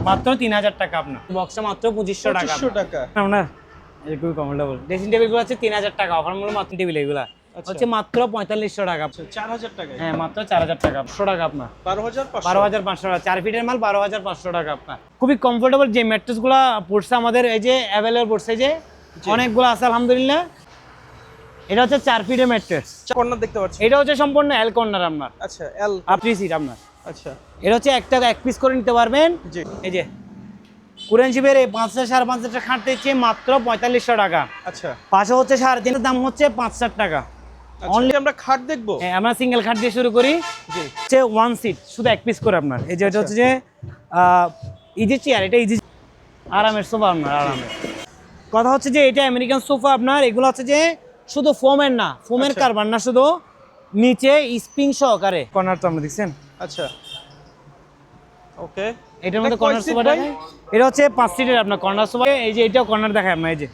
মাত্র 3000 টাকা আপনার বক্সটা মাত্র 2500 টাকা। 2500 টাকা আপনার খুবই কমফোর্টেবল ড্রেসিং টেবিলগুলো আছে 3000 টাকা অফার মূল্য মাত্র টেবিল এগুলা হচ্ছে মাত্র 4500 টাকা। 4000 টাকা। হ্যাঁ মাত্র 4000 টাকা 100 টাকা আপনার 12500 টাকা 4 ফিটের মাল 12500 টাকা আপনার। খুবই কমফোর্টেবল যে ম্যাট্রেসগুলো পড়ছে আমাদের এই যে অ্যাভেলেবল পড়ছে যে অনেকগুলো আছে আলহামদুলিল্লাহ। এটা হচ্ছে 4 ফিটের ম্যাট্রেস কর্নার দেখতে পাচ্ছি। এটা হচ্ছে সম্পূর্ণ এল কর্নার আপনার। আচ্ছা এল আপনি সিট আপনার। আচ্ছা এটা হচ্ছে একটা এক পিস করে নিতে পারবেন। জি এই যে কোরিয়ান শিপের এই 5000 5.5 টাকা খাটতে দিচ্ছে মাত্র 4500 টাকা। আচ্ছা পাশে হচ্ছে 3.5 দাম হচ্ছে 5000 টাকা। অনলি আমরা খাট দেখবো। হ্যাঁ আমরা সিঙ্গেল খাট দিয়ে শুরু করি। জি হচ্ছে ওয়ান সিট শুধু এক পিস করে আপনার। এই যে এটা হচ্ছে যে ইজি চেয়ার, এটা ইজি আরামের সোফা আপনার আরামের। কথা হচ্ছে যে এটা আমেরিকান সোফা আপনার। এগুলো হচ্ছে যে শুধু ফোমের না, ফোমের কারবার না, শুধু নিচে স্প্রিং সহকারে কর্নার তো আমরা দেখছেন। আচ্ছা ওকে এটার মধ্যে কর্নার সোফা দেখায়। এটা হচ্ছে 5 সিটের আপনার কর্নার সোফা। এই যে এটাও কর্নার দেখায় আপনার। এই যে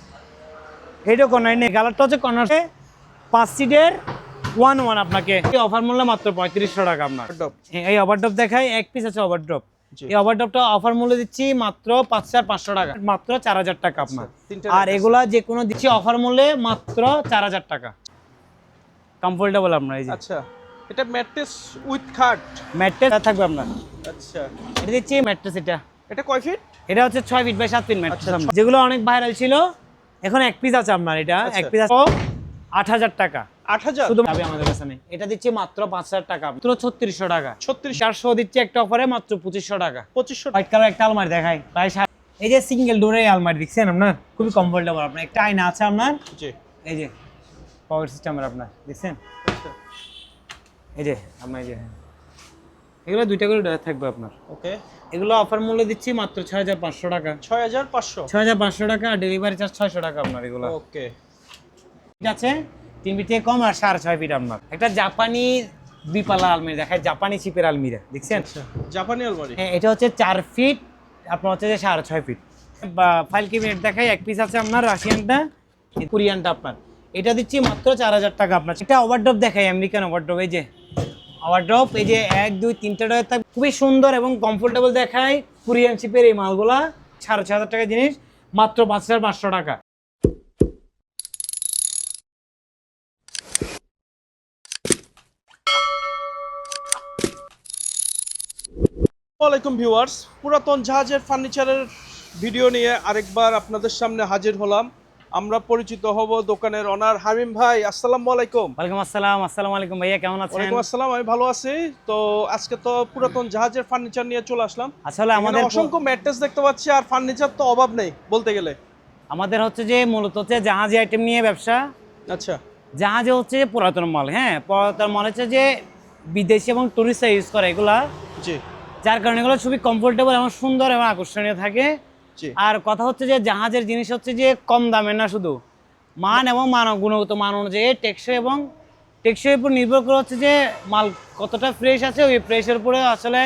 এইটাও কর্নার নেই, কালারটা হচ্ছে কর্নার 5 সিটের 1 আপনাকে অফার মূল্য মাত্র 3500 টাকা আপনার। এই ওভারড্রপ দেখায় এক পিস আছে ওভারড্রপ। এই ওভারড্রপটা অফার মূল্য দিচ্ছি মাত্র 5500 টাকা, মাত্র 4000 টাকা আপনার। আর এগুলা যে কোনো দিচ্ছি অফার মূল্যে মাত্র 4000 টাকা কমফোর্টেবল আপনার। এই যে আচ্ছা এটা ম্যাট্রেস উইথ খাট ম্যাট্রেস থাকবে আপনার। আচ্ছা এটা দিচ্ছি ম্যাট্রেস। এটা কয় ফিট? এটা হচ্ছে 6 ফিট বাই 7 ফিট ম্যাট্রেস। যেগুলো অনেক ভাইরাল ছিল এখন এক পিস আছে আপনার। এটা এক পিস আছে 8000 টাকা। 8000 শুধু ভাবে আমাদের কাছে নেই। এটা দিচ্ছি মাত্র 5000 টাকা, মাত্র 3600 টাকা। 400 দিচ্ছি একটা অফারে মাত্র 2500 টাকা। 2500 হোয়াইট কালার একটা আলমারি দেখাই প্রায় এই যে সিঙ্গেল ডোরের আলমারি দেখছেন আপনার, খুবই কমফোর্টেবল আপনার। একটা আয়না আছে আপনার। জি এই যে পাওয়ার সিস্টেমের আপনার দেখছেন। এই যে আপনার এই যে এগুলো দুইটা করে ডয়ার থাকবে আপনার। ওকে এগুলো অফার মূল্য দিচ্ছি মাত্র 6500 টাকা। 6500 টাকা আর ডেলিভারি চার্জ 600 টাকা আপনার। এগুলো ওকে ঠিক আছে 3 ফিট থেকে কম আর 6.5 ফিট আপনার। একটা জাপানি দুইপাল্লা আলমারি দেখায়, জাপানি চিপের আলমিরা দেখছেন। জাপানি আলমারি। হ্যাঁ এটা হচ্ছে 4 ফিট আপনার হচ্ছে যে 6.5 ফিট। বা ফাইল ক্যাবিনেট দেখায় এক পিস আছে আপনার রাশিয়ানটা, কোরিয়ানটা আপনার। এটা দিচ্ছি মাত্র 4000 টাকা আপনার। এটা ওভারড্রপ দেখায় আমেরিকান ওভারড্রপ। এই যে ওভারড্রপ এই যে 1 2 3টা ডয়ার থাকবে, খুবই সুন্দর এবং কমফোর্টেবল দেখায় কোরিয়ান শিপের এই মালগুলা। 6500 টাকা জিনিস মাত্র 5500 টাকা। ওয়ালাইকুম ভিউয়ার্স, পুরাতন জাহাজের ফার্নিচারের ভিডিও নিয়ে আরেকবার আপনাদের সামনে হাজির হলাম। আমরা পরিচিত হব দোকানের ওনার হামিম ভাই। আসসালামু আলাইকুম। ওয়ালাইকুম আসসালাম। আসসালামু আলাইকুম ভাইয়া, কেমন আছেন? ওয়ালাইকুম আসসালাম, আমি ভালো আছি। তো আজকে তো পুরাতন জাহাজের ফার্নিচার নিয়ে চলে আসলাম। আসলে আমাদের অসংখ্য ম্যাট্রেস দেখতে পাচ্ছি আর ফার্নিচার তো অভাব নেই বলতে গেলে। আমাদের হচ্ছে যে মূলত হচ্ছে জাহাজি আইটেম নিয়ে ব্যবসা। আচ্ছা জাহাজে হচ্ছে পুরাতন মাল। হ্যাঁ পুরাতন মাল হচ্ছে যে বিদেশি এবং টুরিস্টরা ইউজ করে এগুলা, জি, যার কারণে এগুলো খুবই কমফোর্টেবল এবং সুন্দর এবং আকর্ষণীয় থাকে। জি। আর কথা হচ্ছে যে জাহাজের জিনিস হচ্ছে যে কম দামে না, শুধু মান এবং গুণগত মান অনুযায়ী টেকসই উপর নির্ভর করে হচ্ছে যে মাল কতটা ফ্রেশ আছে, ওই ফ্রেশের উপরে আসলে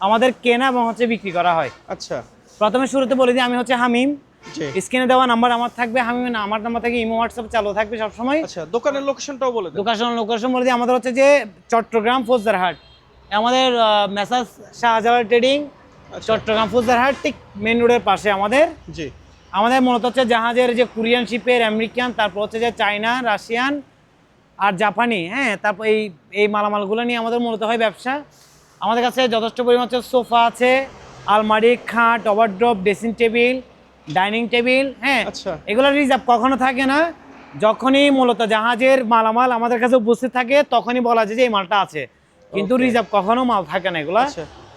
আমাদের কেনা এবং হচ্ছে বিক্রি করা হয়। আচ্ছা প্রথমে শুরুতে বলে দিই আমি হচ্ছে হামিম। জি। স্ক্রিনে দেওয়া নাম্বার আমার থাকবে, হামিম আমার নাম্বার থেকে ইমো হোয়াটসঅ্যাপ চালু থাকবে সবসময়। আচ্ছা দোকানের লোকেশনটাও বলে দেন। লোকেশন বলে দিই, আমাদের হচ্ছে যে চট্টগ্রাম ফৌজদারহাট, আমাদের মেসাজ শাহজালাল ট্রেডিং, চট্টগ্রাম ফৌজদারহাট ঠিক মেন রোডের পাশে আমাদের। জি। আমাদের মূলত হচ্ছে জাহাজের যে কোরিয়ান শিপের, আমেরিকান, তারপর হচ্ছে যে চায়না, রাশিয়ান আর জাপানি। হ্যাঁ তারপর এই মালামালগুলো নিয়ে আমাদের মূলত হয় ব্যবসা। আমাদের কাছে যথেষ্ট পরিমাণ হচ্ছে সোফা আছে, আলমারি, খাট, ওভারড্রপ, ড্রেসিং টেবিল, ডাইনিং টেবিল। হ্যাঁ এগুলো রিজার্ভ কখনো থাকে না। যখনই মূলত জাহাজের মালামাল আমাদের কাছে উপস্থিত থাকে তখনই বলা যায় যে এই মালটা আছে, কিন্তু রিজার্ভ কখনো মাল থাকে না এগুলা।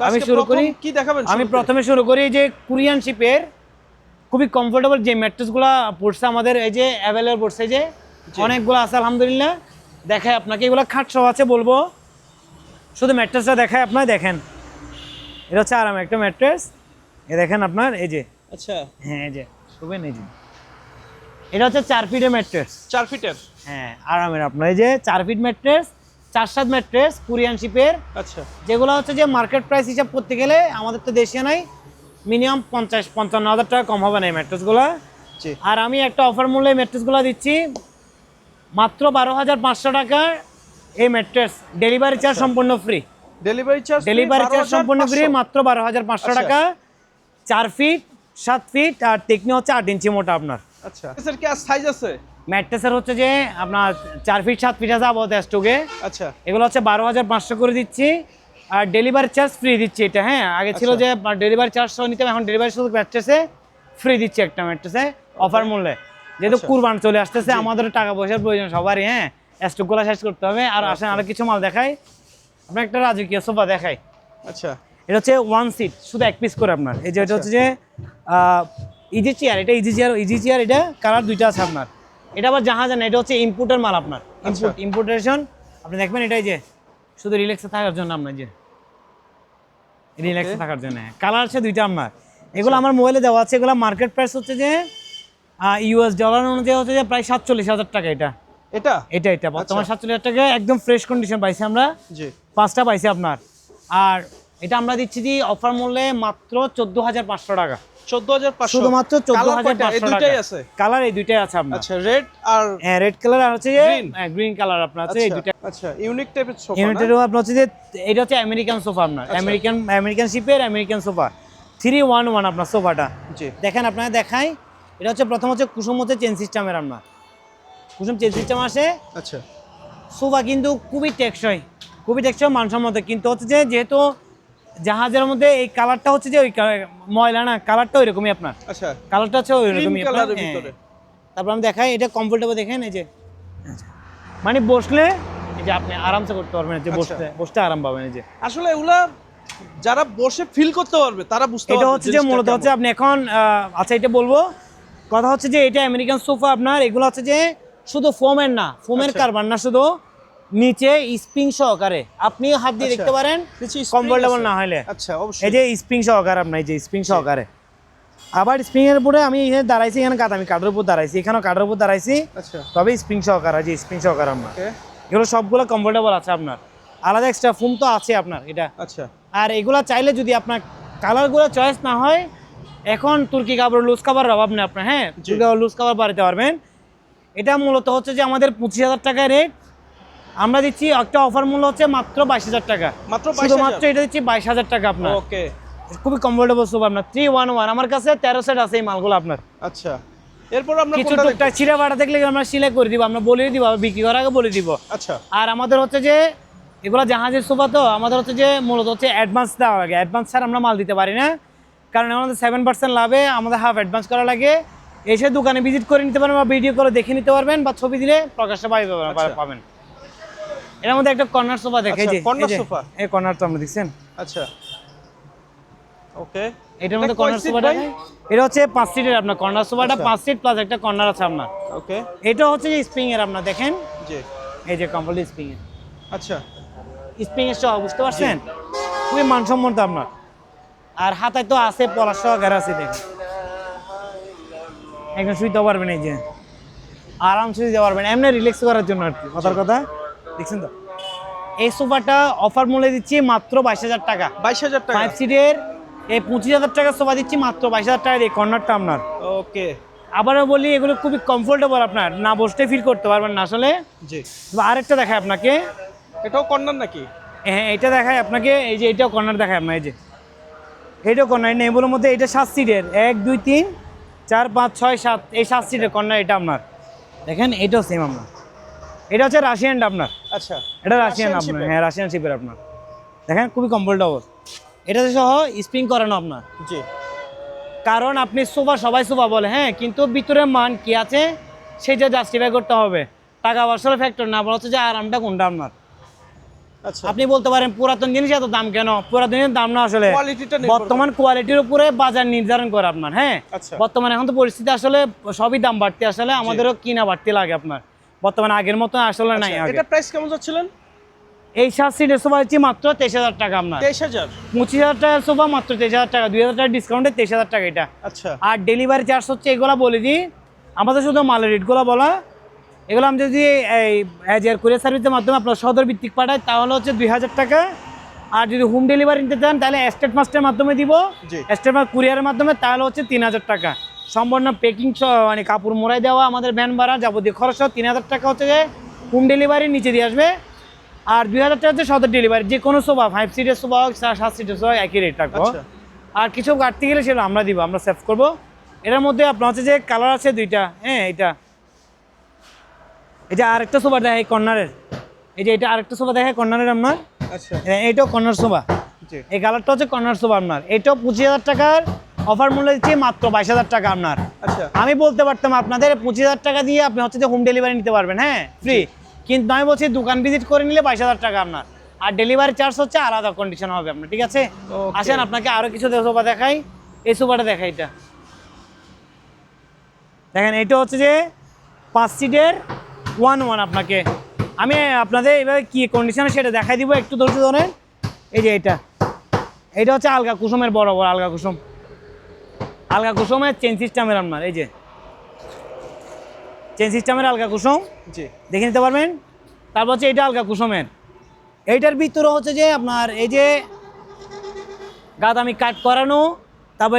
আমি শুরু করি, কি দেখাবেন? আমি প্রথমে শুরু করি যে কোরিয়ান শিপের খুবই কমফোর্টেবল যে ম্যাট্রেসগুলো পড়ছে আমাদের এই যে অ্যাভেলেবল পড়ছে, যে অনেকগুলো আছে আলহামদুলিল্লাহ। দেখায় আপনাকে, এগুলো খাট সহ আছে বলবো, শুধু ম্যাট্রেসটা দেখায় আপনার। দেখেন এটা হচ্ছে আরাম একটা ম্যাট্রেস, এ দেখেন আপনার এই যে। আচ্ছা হ্যাঁ এই যে শুবেন, এই যে এটা হচ্ছে 4 ফিটের ম্যাট্রেস। 4 ফিটের? হ্যাঁ আরামের আপনার এই যে 4 ফিট ম্যাট্রেস, 4-7 ম্যাট্রেস কোরিয়ান শিপের। আচ্ছা যেগুলো হচ্ছে যে মার্কেট প্রাইস হিসাব করতে গেলে আমাদের তো দেশে নাই, মিনিমাম 50-55 হাজার টাকা কম হবে না এই ম্যাট্রেসগুলো। আর আমি একটা অফার মূল্যে ম্যাট্রেসগুলো দিচ্ছি মাত্র 12500 টাকা। এই ম্যাট্রেস ডেলিভারি চার্জ সম্পূর্ণ ফ্রি। ডেলিভারি চার্জ সম্পূর্ণ ফ্রি, মাত্র 12500 টাকা। 4 ফিট 7 ফিট আর টেকনি হচ্ছে 8 ইঞ্চি মোটা আপনার। আচ্ছা এর কি আর সাইজ আছে? ম্যাট্রেসের হচ্ছে যে আপনার 4 ফিট 7 ফিট আছে আপাতত স্টকে। আচ্ছা এগুলো হচ্ছে 12,500 করে দিচ্ছি আর ডেলিভারি চার্জ ফ্রি দিচ্ছি এটা। হ্যাঁ আগে ছিল আচ্ছা। যে ডেলিভারি চার্জ সহ নিতে, এখন ডেলিভারি শুধু ম্যাট্রেসে ফ্রি দিচ্ছি একটা ম্যাট্রেসে অফার মূল্যে। যেহেতু আচ্ছা। কুরবান চলে আসতেছে, আমাদের টাকা পয়সার প্রয়োজন সবারই। হ্যাঁ স্টকগুলো শেষ করতে হবে। আর আসেন আরো কিছু মাল দেখাই, আপনার একটা রাজকীয় সোফা দেখাই। আচ্ছা এটা হচ্ছে 1 সিট, শুধু 1 পিস করে আপনার। এই যে এটা হচ্ছে যে ইজি চেয়ার, এটা ইজি চেয়ার, এটা কালার দুইটা আছে আপনার। এটা আবার জাহাজ না, এটা হচ্ছে ইম্পোর্টের মাল আপনার, ইম্পোর্টেশন। আপনি দেখবেন এটাই যে শুধু রিল্যাক্সে থাকার জন্য আপনার, যে রিল্যাক্সে থাকার জন্য কালার আছে দুইটা আপনার। এগুলো আমার মোবাইলে দেওয়া আছে। এগুলো মার্কেট প্রাইস হচ্ছে যে ইউএস ডলার অনুযায়ী হচ্ছে যে প্রায় 47,000 টাকা। এটা বর্তমানে 47,000 টাকা, একদম ফ্রেশ কন্ডিশন পাইছি আমরা। জি 5টা পাইছি আপনার। আর এটা আমরা দিচ্ছি যে অফার মূল্যে মাত্র 14,500 টাকা। 14,500 শুধুমাত্র 14,500 এই দুইটাই আছে? কালার এই দুইটাই আছে আপনার। আচ্ছা রেড আর রেড কালার আর হচ্ছে যে Green? গ্রিন কালার আপনার আছে। এই দুইটা আচ্ছা ইউনিক টাইপের সোফা না? ইউনিটের আপনার হচ্ছে যে এটা হচ্ছে আমেরিকান সোফা আপনার। আমেরিকান শিপের আমেরিকান সোফা 311 আপনার সোফাটা। জি দেখেন আপনারা দেখাই। এটা হচ্ছে প্রথম হচ্ছে কুসুম হচ্ছে চেন সিস্টেমের আপনার, কুসুম চেন সিস্টেম আসে। আচ্ছা সোফা কিন্তু খুবই টেকসই, মানসম্মত। কিন্তু হচ্ছে যে যেহেতু জাহাজের মধ্যে এই কালারটা হচ্ছে যে ওই ময়লা না, কালারটা ওইরকমই আপনার। আচ্ছা কালারটা হচ্ছে ওইরকমই আপনার। কালারের ভিতরে। তারপর আমি দেখাই, এটা কমফোর্টেবল দেখেন। এই যে মানে বসলে এই যে আপনি আরামসে করতে পারবেন, যে বসতে আরাম পাবেন। এই যে আসলে এগুলা যারা বসে ফিল করতে পারবে তারা বুঝতে পারবে। এটা হচ্ছে যে মূলত হচ্ছে আপনি এখন আচ্ছা এটা বলবো, কথা হচ্ছে যে এটা আমেরিকান সোফা আপনার। এগুলো হচ্ছে যে শুধু ফোমের না, ফোমের কারবার না, শুধু নিচে স্প্রিং সহকারে আপনি হাত দিয়ে দেখতে পারেন কমফোর্টেবল না হলে। আচ্ছা অবশ্যই এই যে স্প্রিং সহকারে আপনার, এই যে স্প্রিং সহকারে। আবার স্প্রিং এর উপরে আমি এখানে দাঁড়াইছি, এখানে আমি কাঠের উপর দাঁড়াইছি, এখানেও কাঠের উপর দাঁড়াইছি। আচ্ছা তবে স্প্রিং সহকারে, যে স্প্রিং সহকারে আপনার ওকে এগুলো সবগুলো কমফোর্টেবল আছে আপনার। আলাদা এক্সট্রা ফোম তো আছে আপনার এটা। আচ্ছা আর এগুলা চাইলে যদি আপনার কালারগুলো চয়েস না হয়, এখন তুর্কি কাপড় লুজ কাভার অভাব নেই আপনার। হ্যাঁ লুজ কাভার বাড়াতে পারবেন। এটা মূলত হচ্ছে যে আমাদের 25,000 টাকা রেট, আমরা দিচ্ছি একটা অফার মূল্য হচ্ছে মাত্র 22,000 টাকা। মাত্র শুধুমাত্র এটা দিচ্ছি 22,000 টাকা আপনার। ওকে খুবই কমফোর্টেবল সোফা আপনার 311। আমার কাছে 13 সেট আছে এই মালগুলো আপনার। আচ্ছা এরপর আমরা কিছু কোনটা টুকটাক ছিঁড়া বাটা দেখলে আমরা সিলাই করে দিব, আমরা বলে দিব, বিক্রি করার আগে বলে দিব। আচ্ছা আর আমাদের হচ্ছে যে এগুলো জাহাজের সোফা, তো আমাদের হচ্ছে যে মূলত হচ্ছে অ্যাডভান্স দেওয়া লাগে। অ্যাডভান্স ছাড়া আমরা মাল দিতে পারি না, কারণ আমাদের 7% লাভে আমাদের হাফ অ্যাডভান্স করা লাগে। এসে দোকানে ভিজিট করে নিতে পারবেন, বা ভিডিও করে দেখে নিতে পারবেন, বা ছবি দিলে প্রকাশ্যে পাবেন। এর মধ্যে একটা কর্নার সোফা দেখে, আচ্ছা, যে কর্নার সোফা। এই কর্নার তো আমরা দেখছেন। আচ্ছা ওকে এটার মধ্যে কর্নার সোফাটা, এটা হচ্ছে 5 সিটের আপনার কর্নার সোফাটা। 5 সিট প্লাস একটা কর্নার আছে আপনার। ওকে এটা হচ্ছে যে স্প্রিং এর আপনার, দেখেন জি এই যে কমফোর্ট স্প্রিং এর, আচ্ছা স্প্রিং এর সহ, বুঝতে পারছেন? খুবই মানসম্মত আপনার। আর হাতায় তো আছে পলাশ সহকারে আছে, দেখেন একদম শুইতে পারবেন, এই যে আরাম শুইতে পারবেন, এমনি রিল্যাক্স করার জন্য আর কি, কথার কথা। দেখছেন তো এই সোফাটা অফার মূল্যে দিচ্ছি মাত্র 22,000 টাকা। 22,000 টাকা 5 সিটের এই 25,000 টাকার সোফা দিচ্ছি মাত্র 22,000 টাকা। এই কর্নারটা আপনার। ওকে আবারও বলি, এগুলো খুবই কমফোর্টেবল, আপনার না বসতে ফিল করতে পারবেন না আসলে। জি আরেকটা দেখায় আপনাকে, এটাও কর্নার নাকি? হ্যাঁ এটা দেখায় আপনাকে, এই যে এটাও কর্নার দেখায় আপনার। এই যে এইটাও কর্নার, এগুলোর মধ্যে এটা 7 সিটের, 1 2 3 4 5 6 7, এই 7 সিটের কর্নার এটা আপনার। দেখেন এটাও সেম আপনার। এটা হচ্ছে রাশিয়ানটা আপনার। আচ্ছা এটা রাশিয়ান আপনার, হ্যাঁ রাশিয়ান শিপের আপনার। দেখেন খুবই কমফোর্টেবল, এটাতে সহ স্প্রিং করানো আপনার। জি কারণ আপনি সোফা, সবাই সোফা বলে, হ্যাঁ, কিন্তু ভিতরের মান কি আছে সেটা জাস্টিফাই করতে হবে। টাকা পয়সার ফ্যাক্টর না, বলা হচ্ছে যে আরামটা কোনটা আপনার। আচ্ছা আপনি বলতে পারেন পুরাতন জিনিস এত দাম কেন? পুরাতন জিনিসের দাম না, আসলে কোয়ালিটিটা বর্তমান কোয়ালিটির উপরে বাজার নির্ধারণ করে আপনার। হ্যাঁ আচ্ছা বর্তমানে এখন তো পরিস্থিতি আসলে সবই দাম বাড়তে, আসলে আমাদেরও কিনা বাড়তে লাগে আপনার। বর্তমানে আগের মতো আসলে নাই। আগে এটা প্রাইস কেমন যাচ্ছিলেন? এই 7 সিটের সোফা হচ্ছে মাত্র 23,000 টাকা আপনার। 23,000 25,000 টাকার সোফা মাত্র 23,000 টাকা, 2,000 টাকা ডিসকাউন্টে 23,000 টাকা এটা। আচ্ছা আর ডেলিভারি চার্জ হচ্ছে, এগুলো বলে দিই, আমাদের শুধু মালের রেটগুলো বলা, এগুলো আমি যদি এই এয়ার কুরিয়ার সার্ভিসের মাধ্যমে আপনার সদর ভিত্তিক পাঠাই তাহলে হচ্ছে 2,000 টাকা। আর যদি হোম ডেলিভারি নিতে চান তাহলে স্টেট মাস্টের মাধ্যমে দিব, স্টেট মাস্ট কুরিয়ারের মাধ্যমে, তাহলে হচ্ছে 3,000 টাকা। সম্পূর্ণ পেকিং মানে কাপড় মোড়াই দেওয়া, আমাদের ভ্যান ভাড়া যাবতীয় খরচ 3,000 টাকা হচ্ছে যে হোম ডেলিভারি নিচে দিয়ে আসবে। আর 2,000 টাকা হচ্ছে সদর ডেলিভারি, যে কোনো সোফা 5 সিটের সোফা হোক 7 সিটের সোফা একই রেট রাখবো। আর কিছু কাটতে গেলে সেটা আমরা দিব, আমরা সেভ করবো। এটার মধ্যে আপনার হচ্ছে যে কালার আছে দুইটা, হ্যাঁ এটা এই যে আরেকটা সোফা দেখায় কর্নারের, এই যে এটা আরেকটা সোফা দেখায় কর্নারের আপনার, আচ্ছা এইটাও কর্নার সোফা। জি এই কালারটা হচ্ছে কর্নার সোফা আপনার, এটাও 25,000 টাকার অফার মূল্য দিচ্ছি মাত্র 22,000 টাকা আপনার। আচ্ছা আমি বলতে পারতাম আপনাদের 25,000 টাকা দিয়ে আপনি হচ্ছে যে হোম ডেলিভারি নিতে পারবেন, হ্যাঁ ফ্রি, কিন্তু আমি বলছি দোকান ভিজিট করে নিলে 22,000 টাকা আপনার, আর ডেলিভারি চার্জ হচ্ছে আলাদা কন্ডিশন হবে আপনার, ঠিক আছে? Okay. আসেন আপনাকে আরো কিছু সোফা দেখাই, এই সোফাটা দেখাই, এটা দেখেন, এটা হচ্ছে যে 5 সিটের 1-1 আপনাকে আমি আপনাদের এবার কি কন্ডিশনে সেটা দেখাই দিব, একটু ধৈর্য ধরেন। এই যে এটা হচ্ছে আলগা কুসুমের, বড় বড় আলগা কুসুমের চেন সিস্টেমের আপনার, এই যে চেন সিস্টেমের আলগা কুসুম জি দেখে নিতে পারবেন। তারপর হচ্ছে এটা আলগা কুসুমের, এইটার ভিতরে হচ্ছে যে আপনার এই যে গাদামি কাট করানো, তারপর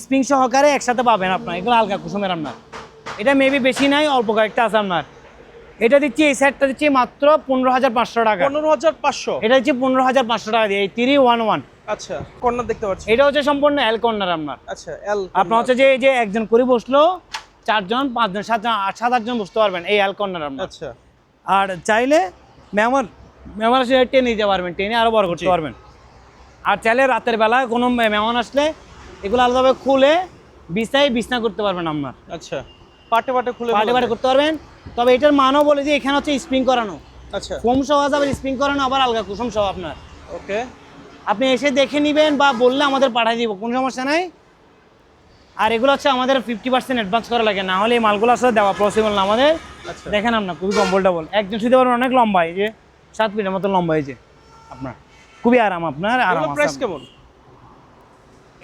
স্প্রিং সহকারে একসাথে পাবেন আপনার, এগুলো আলগা কুসুমের আপনার। এটা মেবি বেশি নাই, অল্প কয়েকটা আছে আপনার। এটা দিচ্ছি, এই সেটটা দিচ্ছি মাত্র 15,500 টাকা। 15,500 এটা দিচ্ছি 15,500 টাকা দিয়ে, এই 3-1-1। আচ্ছা কর্নার দেখতে পাচ্ছি। এটা হচ্ছে সম্পূর্ণ এল কর্নার আপনার। আচ্ছা এল আপনার হচ্ছে যে এই যে একজন করে বসলো, 4 জন 5 জন 7 জন 8-7 জন বসতে পারবেন এই এল কর্নার আপনার। আচ্ছা আর চাইলে মেহমান আসলে টেনে দিতে পারবেন, টেনে আরো বড় করতে পারবেন। আর চাইলে রাতের বেলা কোনো মেহমান আসলে এগুলো আলাদাভাবে খুলে বিছনা করতে পারবেন আপনার, আচ্ছা পাটে পাটে খুলে পাটে করতে পারবেন। তবে এটার মানও বলে যে এখানে হচ্ছে স্প্রিং করানো, আচ্ছা ফোম সহ আছে, আবার স্প্রিং করানো, আবার আলগা কুসুম সহ আপনার। ওকে আপনি এসে দেখে নেবেন বা বললে আমাদের পাঠিয়ে দিব, কোনো সমস্যা নাই। আর এগুলো হচ্ছে আমাদের 50% অ্যাডভান্স করা লাগে, না হলে এই মালগুলো আসলে দেওয়া পসিবল না আমাদের। আচ্ছা দেখেন আপনার খুবই কমফোর্টেবল, একজন শুতে পারবেন, অনেক লম্বা, এই যে 7 ফিটের মতো লম্বা, এই যে আপনার খুবই আরাম, আপনার আরাম এগুলো প্রাইস আছে। কেমন?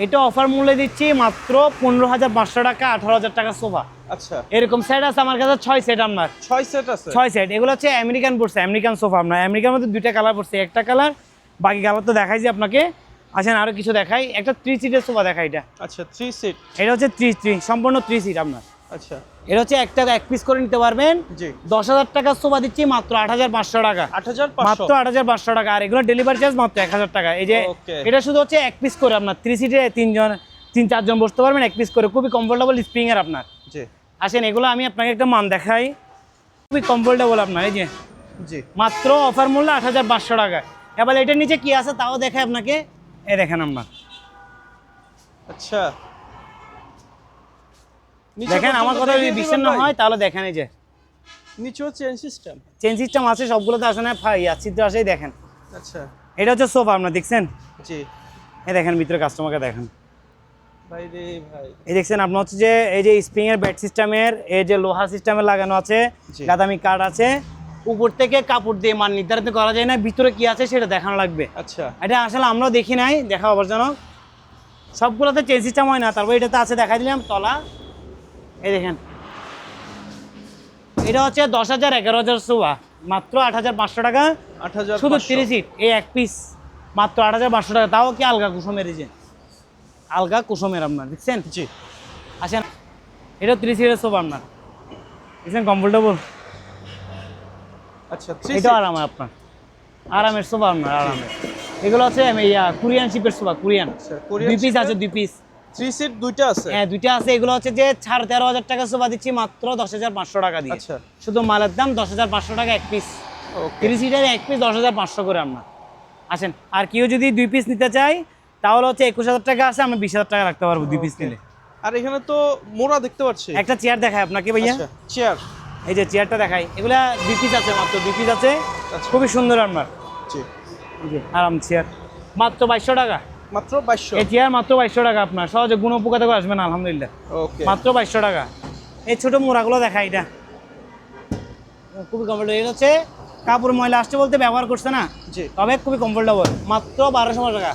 এটা অফার মূল্যে দিচ্ছি মাত্র 15,500 টাকা, 18,000 টাকা সোফা। আচ্ছা এরকম সেট আছে আমার কাছে 6 সেট আপনার, 6 সেট আছে 6 সেট। এগুলো হচ্ছে আমেরিকান পড়ছে, আমেরিকান সোফা আপনার, আমেরিকার মধ্যে 2টা কালার পড়ছে, একটা কালার, বাকি কালার তো দেখাইছি আপনাকে। আসেন আরো কিছু দেখাই, একটা 3 সিটের সোফা দেখাই। আচ্ছা 3 সিট এটা হচ্ছে 3 সম্পূর্ণ 3 সিট আপনার। আচ্ছা এটা হচ্ছে একটা এক পিস করে নিতে পারবেন। জি 10,000 টাকার সোফা দিচ্ছি মাত্র 8,500 টাকা, 8,500 মাত্র 8,500 টাকা। আর এগুলো ডেলিভারি চার্জ মাত্র 1,000 টাকা। এই যে Okay. এটা শুধু হচ্ছে এক পিস করে আপনার, 3 সিটে 3-4 জন বসতে পারবেন এক পিস করে, খুবই কমফোর্টেবল স্প্রিং এর আপনার। জি আসেন এগুলো আমি আপনাকে একটা মান দেখাই, খুবই কমফোর্টেবল আপনার। এই যে জি মাত্র অফার মূল্য 8,500 টাকা। এবার এটার নিচে কি আছে তাও দেখাই আপনাকে, এই দেখেন আপনার, আচ্ছা দেখেন আমার কথা যদি বিশ্বাস না হয় তাহলে দেখেন, এই যে নিচেও চেন সিস্টেম চেন সিস্টেম আছে, সবগুলোতে আসে না, ছিদ্র আছে, এই দেখেন। আচ্ছা এটা হচ্ছে সোফা আপনার, দেখছেন? জি এই দেখেন ভিতরে কাস্টমারকে দেখেন, ভাই রে ভাই এই দেখছেন আপনার হচ্ছে যে এই যে স্প্রিং এর বেড সিস্টেমের, এই যে লোহা সিস্টেমের লাগানো আছে, জি। গাদামি কাঠ আছে, উপর থেকে কাপড় দিয়ে মান নির্ধারিত করা যায় না, ভিতরে কি আছে সেটা দেখানো লাগবে। আচ্ছা এটা আসলে আমরাও দেখি নাই, দেখা অবর্জনক, সবগুলোতে চেন সিস্টেম হয় না। তারপর এটাতে আছে, দেখা দিলাম তলা, এই দেখেন এটা হচ্ছে 10,000 11,000 সোফা, মাত্র 8,500 টাকা, 8,500 শুধু 3 সিট, এই এক পিস মাত্র 8,500 টাকা, তাও কি আলগা কুসুমের, এই যে আলগা কুসুমের আপনার, দেখছেন? জি আসেন এটা 3 সিটের সোফা আপনার, দেখছেন কমফোর্টেবল, আচ্ছা 3 এটা আরাম আপনার, আরামের সোফা আপনার, আরামের। এগুলো হচ্ছে কোরিয়ান শিপের সোফা, কোরিয়ান, আচ্ছা কোরিয়ান 2 পিস আছে, 2 পিস, 3 সিট দুইটা আছে হ্যাঁ 2টা আছে। এগুলো হচ্ছে যে 13,500 টাকা সোফা দিচ্ছি মাত্র 10,500 টাকা দিয়ে, আচ্ছা শুধু মালের দাম 10,500 টাকা এক পিস, ওকে 3 সিটের এক পিস 10,500 করে আপনার। আসেন আর কেউ যদি 2 পিস নিতে চাই তাহলে হচ্ছে 21,000 টাকা আছে, আমি 20,000 টাকা রাখতে পারবো 2 পিস নিলে। আর এখানে তো মোড়া দেখতে পাচ্ছি একটা চেয়ার দেখায় আপনাকে ভাইয়া, আচ্ছা চেয়ার এই যে চেয়ারটা দেখাই, এগুলা 2 পিস আছে, মাত্র 2 পিস আছে, আচ্ছা। খুবই সুন্দর আপনার, জি এই যে আরাম চেয়ার, মাত্র 2,200 টাকা। মাত্র 2200 এই চেয়ার মাত্র 2,200 টাকা আপনার, সহজে গুণ উপকাতে করে আসবেন আলহামদুলিল্লাহ, ওকে মাত্র 2,200 টাকা। এই ছোট মোড়াগুলো দেখাই, এটা খুবই কমফোর্টেবল, এটা হচ্ছে কাপড় ময়লা আসছে বলতে ব্যবহার করছে না, জি তবে খুবই কমফোর্টেবল, মাত্র 1,200 টাকা,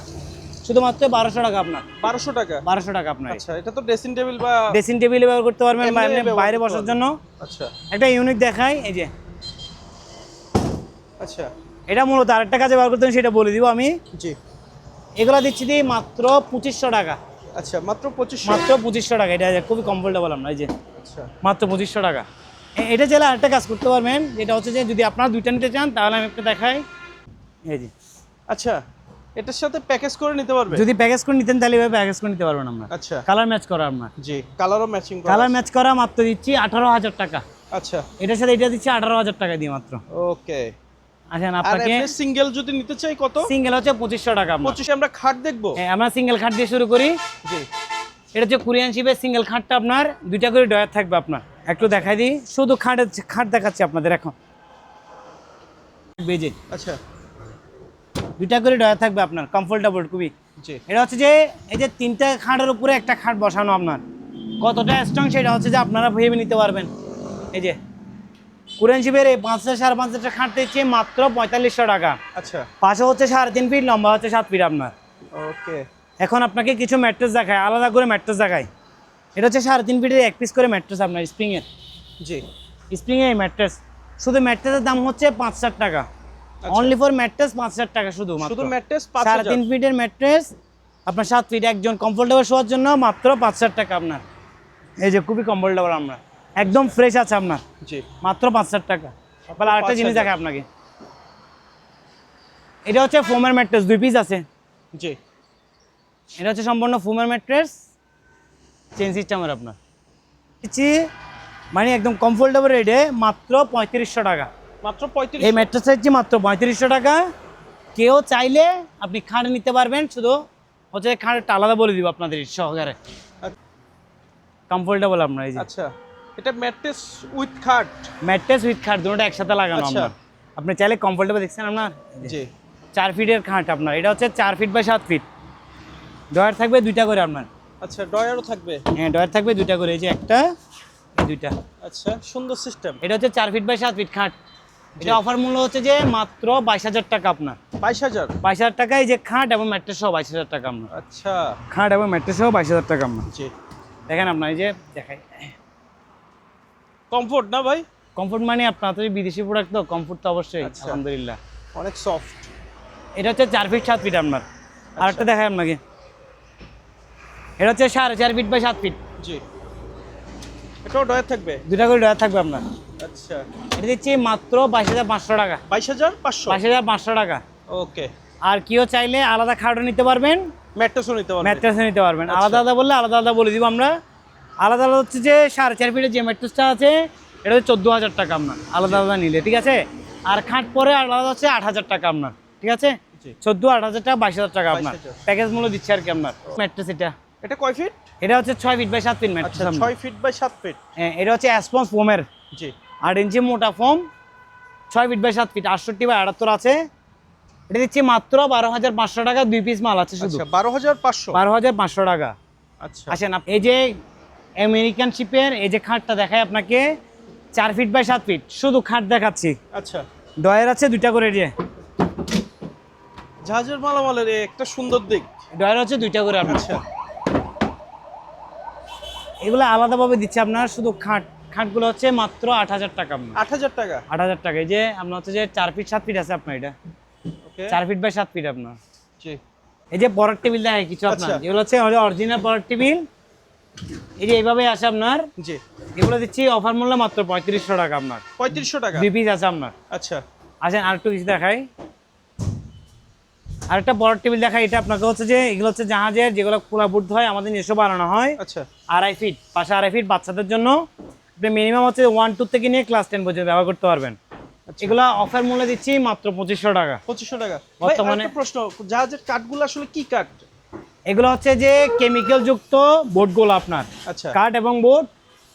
শুধুমাত্র 1,200 টাকা আপনার, 1200 টাকা 1,200 টাকা আপনার। আচ্ছা এটা তো ড্রেসিং টেবিল বা ড্রেসিং টেবিলে ব্যবহার করতে পারবেন, বা এমনি এমনি ব্যবহার বাইরে করতে বসার পারবেন। জন্য। আচ্ছা একটা ইউনিক দেখাই, এই যে আচ্ছা এটা মূলত আরেকটা কাজে ব্যবহার করতেন, সেটা বলে দিব আমি। জি এগুলো দিচ্ছি দিয়ে মাত্র 2,500 টাকা, আচ্ছা মাত্র 2500 মাত্র 2,500 টাকা, এটা খুবই কমফোর্টেবল আমরা, এই যে আচ্ছা মাত্র 2,500 টাকা। এটা চাইলে আরেকটা কাজ করতে পারবেন, যেটা হচ্ছে যে যদি আপনারা 2টা নিতে চান তাহলে আমি একটা দেখাই, এই যে আচ্ছা এটার সাথে প্যাকেজ করে নিতে পারবে? যদি প্যাকেজ করে নিতেন তাহলে এভাবে প্যাকেজ করে নিতে পারবেন আমরা। আচ্ছা, কালার ম্যাচ করা আপনার। জি, কালারও ম্যাচিং করা। কালার ম্যাচ করা মাত্র দিচ্ছি 18,000 টাকা। আচ্ছা, এটার সাথে এটা দিচ্ছি 18,000 টাকা দিয়ে মাত্র। ওকে। আসেন আর আপনাকে আপনি সিঙ্গেল যদি নিতে চাই কত? সিঙ্গেল হচ্ছে 2500 টাকা আপনার। 25 আমরা খাট দেখবো। হ্যাঁ, আমরা সিঙ্গেল খাট দিয়ে শুরু করি। জি, এটা হচ্ছে কোরিয়ান শিপের সিঙ্গেল খাটটা আপনার 2টা করে ডয়ার থাকবে আপনার। একটু দেখাই দিই, শুধু খাট দেখাচ্ছি আপনাদের এখন। বেজে আচ্ছা, 2টা করে ডয়ার থাকবে আপনার, কমফোর্টেবল খুবই। জি, এটা হচ্ছে যে এই যে 3টা খাটের উপরে একটা খাট বসানো আপনার, কতটা স্ট্রং সেটা হচ্ছে যে আপনারা ভেবে নিতে পারবেন। এই যে কোরিয়ান শিপের এই 5টা 5.5টা খাট দিচ্ছে মাত্র 4500 টাকা। আচ্ছা, পাশে হচ্ছে 3.5 ফিট, লম্বা হচ্ছে 7 ফিট আপনার। ওকে। এখন আপনাকে কিছু ম্যাট্রেস দেখায়, আলাদা করে ম্যাট্রেস দেখায়। এটা হচ্ছে 3.5 ফিটের এক পিস করে ম্যাট্রেস আপনার, স্প্রিংয়ের। জি, স্প্রিংয়ের ম্যাট্রেস, শুধু ম্যাট্রেসের দাম হচ্ছে 5,000 টাকা। অনলি ফর ম্যাট্রেস 5,000 টাকা শুধু শুধু ম্যাট্রেস 3.5 ফিটের ম্যাট্রেস আপনার 7 ফিট, একজন কমফোর্টেবল শোয়ার জন্য মাত্র 5,000 টাকা আপনার। এই যে খুবই কমফোর্টেবল আমরা, একদম ফ্রেশ আছে আপনার, জি, মাত্র 5,000 টাকা। তাহলে আরেকটা জিনিস দেখায় আপনাকে, এটা হচ্ছে ফোমের ম্যাট্রেস, 2 পিস আছে। জি, এটা হচ্ছে সম্পূর্ণ ফোমের ম্যাট্রেস, চেন সিস্টেমের আপনার। দিচ্ছি মানে একদম কমফোর্টেবল রেটে মাত্র 3500 টাকা। মাত্র 35। এই ম্যাট্রেসটা হচ্ছে মাত্র 3500 টাকা। কেউ চাইলে আপনি খাট নিতে পারবেন, শুধু হচ্ছে খাটটা আলাদা বলে দিব আপনাদের সহকারে। কমফোর্টেবল আপনার। এই যে আচ্ছা, এটা ম্যাট্রেস উইথ খাট, ম্যাট্রেস উইথ খাট দুটোটা একসাথে লাগানো আচ্ছা। আপনার। আপনি চাইলে কমফোর্টেবল দেখছেন আপনার। জি, 4 ফিটের খাট আপনার, এটা হচ্ছে 4 ফিট বাই 7 ফিট। ডয়ার থাকবে 2টা করে আপনার। আচ্ছা, ডয়ারও থাকবে। হ্যাঁ, ডয়ার থাকবে 2টা করে, এই যে একটা, এই 2টা। আচ্ছা, সুন্দর সিস্টেম। এটা হচ্ছে 4 ফিট বাই 7 ফিট খাট। এটা অফার মূল্য হচ্ছে যে মাত্র 22,000 টাকা আপনার। 22,000। 22,000 টাকা, এই যে খাট এবং ম্যাট্রেস সহ 22,000 টাকা আপনার। আচ্ছা, খাট এবং ম্যাট্রেস সহ 22,000 টাকা আপনার। জি। দেখেন আপনার, এই যে দেখাই, কমফোর্ট না ভাই? কমফোর্ট মানে আপনার তো বিদেশি প্রোডাক্ট, তো কমফোর্ট তো অবশ্যই। আচ্ছা। আলহামদুলিল্লাহ। অনেক সফট। এটা হচ্ছে 4 ফিট 7 ফিট আপনার। আরেকটা দেখাই আপনাকে, এটা হচ্ছে 4.5 ফিট বাই 7 ফিট। জি, এটাও ডয়ার থাকবে। 2টা করে ডয়ার থাকবে আপনার। আচ্ছা, এটা দিচ্ছি মাত্র 22,500 টাকা। 22,500। 22,500 টাকা। ওকে। আর কেউ চাইলে আলাদা খাটও নিতে পারবেন, ম্যাট্রেসও নিতে পারবে। ম্যাট্রেসও নিতে পারবেন। আচ্ছা। আলাদা আলাদা বললে আলাদা আলাদা বলে দিব আমরা। আলাদা আলাদা হচ্ছে যে 4.5 ফিটের যে ম্যাট্রেসটা আছে এটা হচ্ছে 14,000 টাকা আপনার, আলাদা আলাদা নিলে, ঠিক আছে। আর খাট পরে আলাদা হচ্ছে 8,000 টাকা আপনার, ঠিক আছে। জি। 14, 8,000 টাকা, 22,000 টাকা আপনার 22,000 প্যাকেজ মূল্য দিচ্ছে আর কি আপনার। ম্যাট্রেস এটা এটা কয় ফিট? এটা হচ্ছে 6 ফিট বাই 7 ফিট আচ্ছা, ম্যাট্রেস। 6 feet by 7 feet. হ্যাঁ, এটা হচ্ছে অ্যাসপন্স ফোমের, জি, 8 ইঞ্চি মোটা foam, 6 feet by 7 feet, 68 by 78 আছে। এটা দিচ্ছি মাত্র 12,500 টাকা। 2 পিস মাল আছে শুধু। আচ্ছা, 12,500। 12,500 টাকা। আচ্ছা, আসেন এই যে আমেরিকান শিপের এই যে খাটটা দেখায় আপনাকে, 4 ফিট বাই 7 ফিট, শুধু খাট দেখাচ্ছি। আচ্ছা, ডয়ার আছে 2টা করে, যে জাহাজের মালামালের একটা সুন্দর দিক। ডয়ার হচ্ছে 2টা করে আপনার। আচ্ছা, এগুলো আলাদাভাবে দিচ্ছে আপনার, শুধু খাটগুলো হচ্ছে মাত্র 8,000 টাকা আপনার। 8,000 টাকা। 8,000 টাকা। এই যে আপনার হচ্ছে যে 4 ফিট 7 ফিট আছে আপনার, এটা ওকে। 4 ফিট বাই 7 ফিট আপনার। জি, এই যে বড় টেবিল দেখায় কিছু আপনার, আচ্ছা। যেগুলো হচ্ছে অরিজিনাল বড় টেবিল, এই যে এইভাবে আসে আপনার। জি, এগুলো দিচ্ছি অফার মূল্য মাত্র 3500 টাকা আপনার। 3500 টাকা। 2 পিস আছে আপনার। আচ্ছা, আসেন আরেকটু কিছু দেখাই, আরেকটা বড় টেবিল দেখাই। এটা আপনাকে হচ্ছে যে এগুলো হচ্ছে জাহাজের, যেগুলো খোলা বুট হয়, আমাদের নিজস্ব বানানো হয়। আচ্ছা, 2.5 ফিট, পাশে 2.5 ফিট বাচ্চাদের জন্য। আপনি মিনিমাম হচ্ছে 1, 2 থেকে নিয়ে ক্লাস 10 পর্যন্ত ব্যবহার করতে পারবেন। আচ্ছা। এগুলো অফার মূল্য দিচ্ছি মাত্র 2500 টাকা। 2500 টাকা। বর্তমানে একটা প্রশ্ন, জাহাজের কাঠগুলো আসলে কি কাঠ? এগুলো হচ্ছে যে কেমিক্যাল যুক্ত বোটগুলো আপনার। আচ্ছা, কাঠ এবং বোট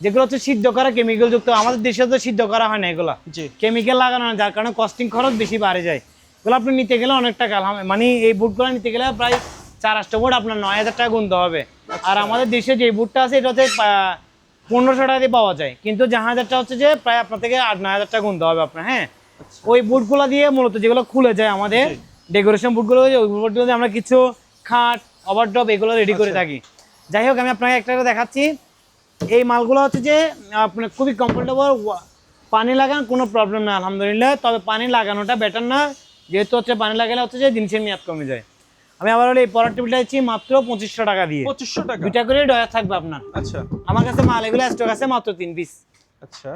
যেগুলো হচ্ছে সিদ্ধ করা কেমিক্যাল যুক্ত, আমাদের দেশে তো সিদ্ধ করা হয় না, এগুলো জি, কেমিক্যাল লাগানো হয়, যার কারণে কস্টিং খরচ বেশি বাড়ে যায়। এগুলো আপনি নিতে গেলে অনেক টাকা, মানে এই বুটগুলো নিতে গেলে প্রায় 4-8টা বুট আপনার 9,000 টাকা গুনতে হবে। আর আমাদের দেশে যে বুটটা আছে এটা হচ্ছে 1500 টাকা দিয়ে পাওয়া যায়, কিন্তু জাহাজেরটা হচ্ছে যে প্রায় আপনার থেকে 8-9,000 টাকা গুনতে হবে আপনার। হ্যাঁ, ওই বুটগুলো দিয়ে মূলত যেগুলো খুলে যায় আমাদের ডেকোরেশন বুটগুলো, ওই বুটগুলো দিয়ে আমরা কিছু খাট, ওভারড্রপ এগুলো রেডি করে থাকি। যাই হোক, আমি আপনাকে একটা দেখাচ্ছি। এই মালগুলো হচ্ছে যে আপনার খুবই কমফোর্টেবল, পানি লাগান কোনো প্রবলেম না আলহামদুলিল্লাহ। তবে পানি লাগানোটা বেটার না, যেহেতু হচ্ছে পানি লাগালে হচ্ছে যে জিনিসের মেয়াদ কমে যায়। আমি আবার এই পরের টেবিলটা দিচ্ছি মাত্র 2500 টাকা দিয়ে। 2500 টাকা। 2টা করে ডয়ার থাকবে আপনার। আচ্ছা, আমার কাছে মাল এগুলো স্টক আছে মাত্র 3 পিস। আচ্ছা,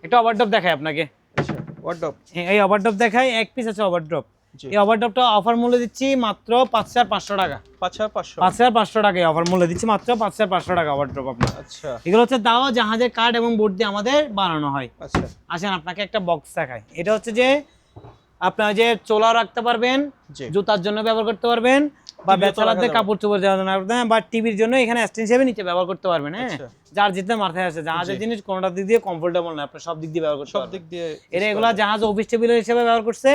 একটা ওভারড্রপ দেখাই আপনাকে। আচ্ছা, ওয়ার্ডরোব। এই ওভারড্রপ দেখাই, 1 পিস আছে ওভারড্রপ। জি। এই ওভারড্রপটা অফার মূল্য দিচ্ছি মাত্র 5500 টাকা। 5500। 5500 টাকা অফার মূল্য দিচ্ছি মাত্র 5500 টাকা ওভারড্রপ আপনার। আচ্ছা এগুলো হচ্ছে দাও জাহাজের কাঠ এবং বোর্ড দিয়ে আমাদের বানানো হয়। আচ্ছা আসেন আপনাকে একটা বক্স দেখাই। এটা হচ্ছে যে আপনার যে চোলা রাখতে পারবেন, জি। জুতার জন্য ব্যবহার করতে পারবেন, বা টিভিও তো বেচালাতে রাখা যাবে। কাপড় চোপড় দেওয়ার জন্য রাখতে পারবেন, বা টিভির জন্য এখানে স্ট্যান্ড হিসেবে নিচে ব্যবহার করতে পারবেন। হ্যাঁ, আচ্ছা। যার যেতে মাথায় আছে জাহাজের জি। জিনিস কোনোটা দিক দিয়ে কমফোর্টেবল না, আপনি সব দিক দিয়ে ব্যবহার করতে সব পারবেন। দিক দিয়ে এটা এগুলা জাহাজ অফিস টেবিল হিসেবে ব্যবহার করছে,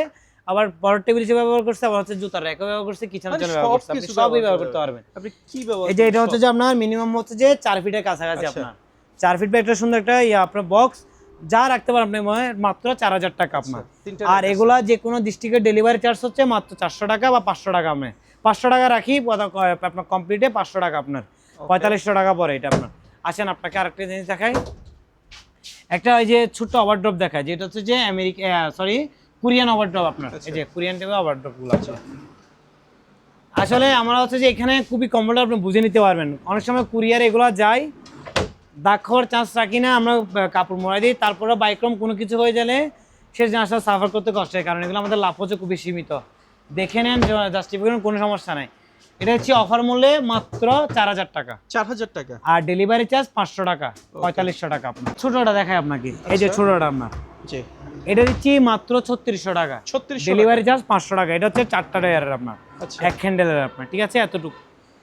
আবার বড় টেবিল হিসেবে ব্যবহার করছে, আবার হচ্ছে জুতার র্যাকও ব্যবহার করছে, কিচেনের মানে জন্য ব্যবহার করছে, আপনি সবকিছু সবই ব্যবহার ব্যবহার করতে করতে পারবেন। আপনি কি ব্যবহার এই যে এটা করেন? হচ্ছে যে আপনার মিনিমাম হচ্ছে যে 4 ফিটের কাছাকাছি আচ্ছা। আপনার 4 ফিট বা একটা সুন্দর একটা আপনার বক্স যা রাখতে পারেন আপনি মাত্র 4000 টাকা আপনার। তিনটা আর এগুলা যে কোনো ডিস্ট্রিক্টের ডেলিভারি চার্জ হচ্ছে মাত্র 400 টাকা বা 500 টাকা। আপনি 500 টাকা রাখি আপনার কমপ্লিটে 500 টাকা আপনার 4500 টাকা পরে এটা আপনার। আসেন আপনাকে আরেকটা জিনিস দেখাই, একটা ওই যে ছোট্ট ওভারড্রপ দেখায়, যেটা হচ্ছে যে কোরিয়ান ওভারড্রপ আপনার। এই যে কোরিয়ান টাইপের ওভারড্রপ গুলো আছে। আসলে আমরা হচ্ছে যে এখানে খুবই কমফোর্টেবল, আপনি বুঝে নিতে পারবেন। অনেক সময় কুরিয়ার এগুলো যায়, দাগ খাওয়ার চান্স রাখি না, আমরা কাপড় মোড়াই দিই, তারপরে বাইক্রম কোনো কিছু হয়ে গেলে সে জিনিসটা সাফার করতে কষ্ট হয়, কারণ এগুলো আমাদের লাভ হচ্ছে খুবই সীমিত। দেখে নেন, জাস্টিফিকেশন কোনো সমস্যা নাই। এটা হচ্ছে অফার মূল্যে মাত্র 4000 টাকা, 4000 টাকা। আর ডেলিভারি চার্জ 500 টাকা, 4500 টাকা আপনার। ছোটটা দেখায় আপনাকে, এই যে ছোটটা আপনার, জি। এটা দিচ্ছি মাত্র 3600 টাকা, 3600 ডেলিভারি চার্জ 500 টাকা। এটা হচ্ছে 4টা টায়ারের আপনার, আচ্ছা। এক হ্যান্ডেলের আপনার, ঠিক আছে এতটুকু।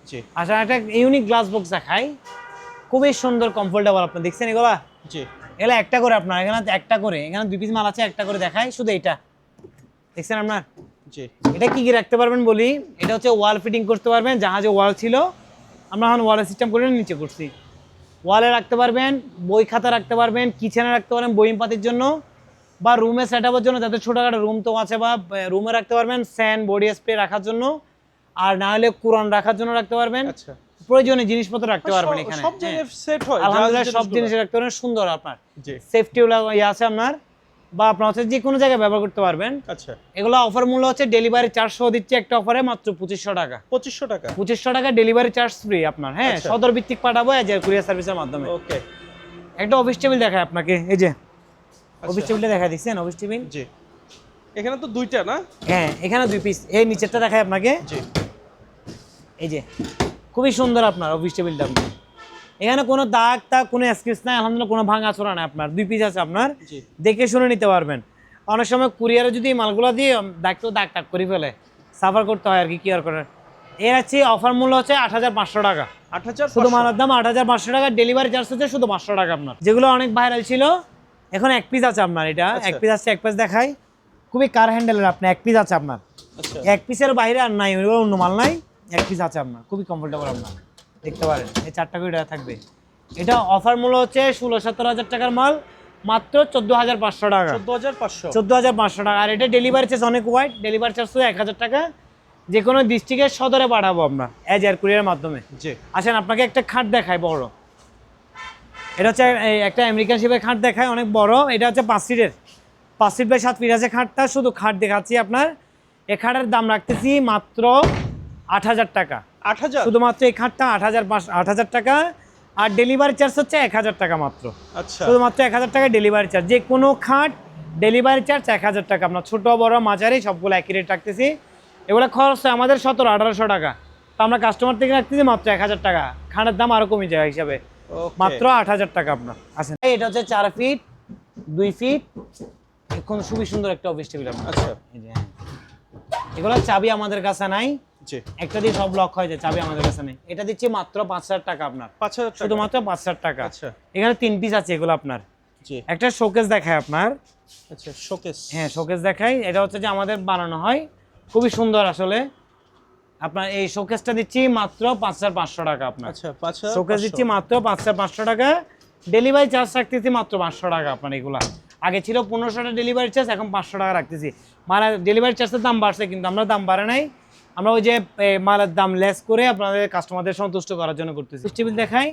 জি আচ্ছা, একটা ইউনিক গ্লাস বক্স দেখাই, খুবই সুন্দর কমফোর্টেবল। আপনি দেখছেন এগুলা, জি এগুলা একটা করে আপনার, এখানে একটা করে, এখানে 2 পিস মাল আছে, একটা করে দেখাই শুধু। এইটা দেখছেন আপনার, জি এটা কি কি রাখতে পারবেন বলি। এটা হচ্ছে ওয়াল ফিটিং করতে পারবেন, জাহাজে ওয়াল ছিল, আমরা এখন ওয়ালের সিস্টেম করে নিচে করছি। ওয়ালে রাখতে পারবেন, বই খাতা রাখতে পারবেন, কিচেনে রাখতে পারবেন বই পাতির জন্য, বা রুমে সেট আপের জন্য, যাদের ছোটোখাটো রুম তো আছে, বা রুমে রাখতে পারবেন স্যান্ড বডি স্প্রে রাখার জন্য, আর না হলে কুরআন রাখার জন্য রাখতে পারবেন। আচ্ছা। প্রয়োজনীয় জিনিসপত্র রাখতে পারবেন এখানে। সব জায়গায় সেট হয়, আলহামদুলিল্লাহ জাহাজের সব জিনিসগুলো। জিনিস রাখতে পারবেন, সুন্দর আপনার জি সেফটি আছে আপনার, বা আপনার হচ্ছে যে কোনো জায়গায় ব্যবহার করতে পারবেন। আচ্ছা। এগুলো অফার মূল্য হচ্ছে ডেলিভারি চার্জ সহ দিচ্ছে একটা অফারে মাত্র 2500 টাকা। 2500 টাকা। 2500 টাকা ডেলিভারি চার্জ ফ্রি আপনার। হ্যাঁ, আচ্ছা। সদর ভিত্তিক পাঠাবো এজের কুরিয়ার সার্ভিসের মাধ্যমে। ওকে। একটা অফিস টেবিল দেখায় আপনাকে, এই যে আচ্ছা। অফিস টেবিলটা দেখা দিচ্ছেন, অফিস টেবিল। জি এখানে তো দুইটা না? হ্যাঁ, এখানে 2 পিস, এই নিচেরটা দেখায় আপনাকে, জি এই যে খুবই সুন্দর আপনার অফিস টেবিলটা। আপনার এখানে কোনো দাগ কোনো স্ক্র্যাচ নাই, আলহামদুলিল্লাহ কোনো ভাঙা চোরা নাই আপনার। 2 পিস আছে আপনার, জি দেখে শুনে নিতে পারবেন। অনেক সময় কুরিয়ারে যদি এই মালগুলো দিয়ে দাগ টাগ করে ফেলে, সাফার করতে হয় আর কি, কি আর করার। এর হচ্ছে অফার মূল্য হচ্ছে 8500 টাকা, 8000 শুধু মালের দাম 8500 টাকা, ডেলিভারি চার্জ হচ্ছে শুধু 500 টাকা আপনার। যেগুলো অনেক ভাইরাল ছিল, এখন এক পিস আছে আপনার। এটা আচ্ছা। এক পিস আছে, এক পিস দেখাই, খুবই কার হ্যান্ডেলের আপনার, এক পিস আছে আপনার। আচ্ছা এক পিসের বাইরে আর নাই, ওইগুলো অন্য মাল নাই, এক পিস আছে আপনার, খুবই কমফোর্টেবল আপনার, দেখতে পারেন। এই 4টা করে থাকবে। এটা অফার মূল্য হচ্ছে 16-17 টাকার মাল, মাত্র 14500 টাকা, 14500। 14500 টাকা। আর এটা ডেলিভারি চার্জ অনেক ওয়াইড, ডেলিভারি চার্জ শুধু 1000 টাকা, যে কোনো ডিস্ট্রিক্টের সদরে পাঠাবো আমরা এয়ার কুরিয়ারের মাধ্যমে। জি আসেন আপনাকে একটা খাট দেখায় বড়, এটা হচ্ছে একটা আমেরিকান শেপের খাট দেখায়, অনেক বড়। এটা হচ্ছে 5 সিটের, 5 সিট বাই 7 ফিট আছে খাটটা। শুধু খাট দেখাচ্ছি আপনার, এই খাটের দাম রাখতেছি মাত্র 8000 টাকা, 8000। শুধুমাত্র এই খাটটা 8000 টাকা। আর ডেলিভারি চার্জ হচ্ছে 1000 টাকা মাত্র, আচ্ছা শুধুমাত্র 1000 টাকা ডেলিভারি চার্জ। যে কোনো খাট ডেলিভারি চার্জ 1000 টাকা আপনার, ছোট বড় মাঝারি সবগুলো একই রেট রাখতেছি। এগুলো খরচ হয় আমাদের 1700-1800 টাকা, তো আমরা কাস্টমার থেকে রাখতেছি মাত্র 1000 টাকা। খাটের দাম আরো কমে যায় হিসাবে, ওকে। মাত্র 8000 টাকা আপনার। আসেন, এটা হচ্ছে 4 ফিট 2 ফিট, এখন খুবই সুন্দর একটা অফিস টেবিল আপনার। আচ্ছা এই যে, এগুলো চাবি আমাদের কাছে নাই, জি একটা দিয়ে সব লক হয়ে যায়, চাবি আমাদের কাছে নেই। এটা দিচ্ছি মাত্র 5000 টাকা আপনার, 5000 টাকা। শুধুমাত্র 5000 টাকা। আচ্ছা এখানে 3 পিস আছে এগুলো আপনার। জি একটা শোকেস দেখায় আপনার, আচ্ছা শোকেস। হ্যাঁ শোকেস দেখাই। এটা হচ্ছে যে আমাদের বানানো হয়, খুবই সুন্দর আসলে। আপনার এই শোকেসটা দিচ্ছি মাত্র 5500 টাকা আপনার। আচ্ছা 5500। শোকেস দিচ্ছি মাত্র 5500 টাকা, ডেলিভারি চার্জ রাখতেছি মাত্র 500 টাকা আপনার। এগুলা আগে ছিল 1500 টাকা ডেলিভারি চার্জ, এখন 500 টাকা রাখতেছি। মানে ডেলিভারি চার্জের দাম বাড়ছে, কিন্তু আমরা দাম বাড়ে নাই, আমরা ওই যে মালের দাম লেস করে আপনাদের কাস্টমারদের সন্তুষ্ট করার জন্য করতেছি। টেবিল দেখাই,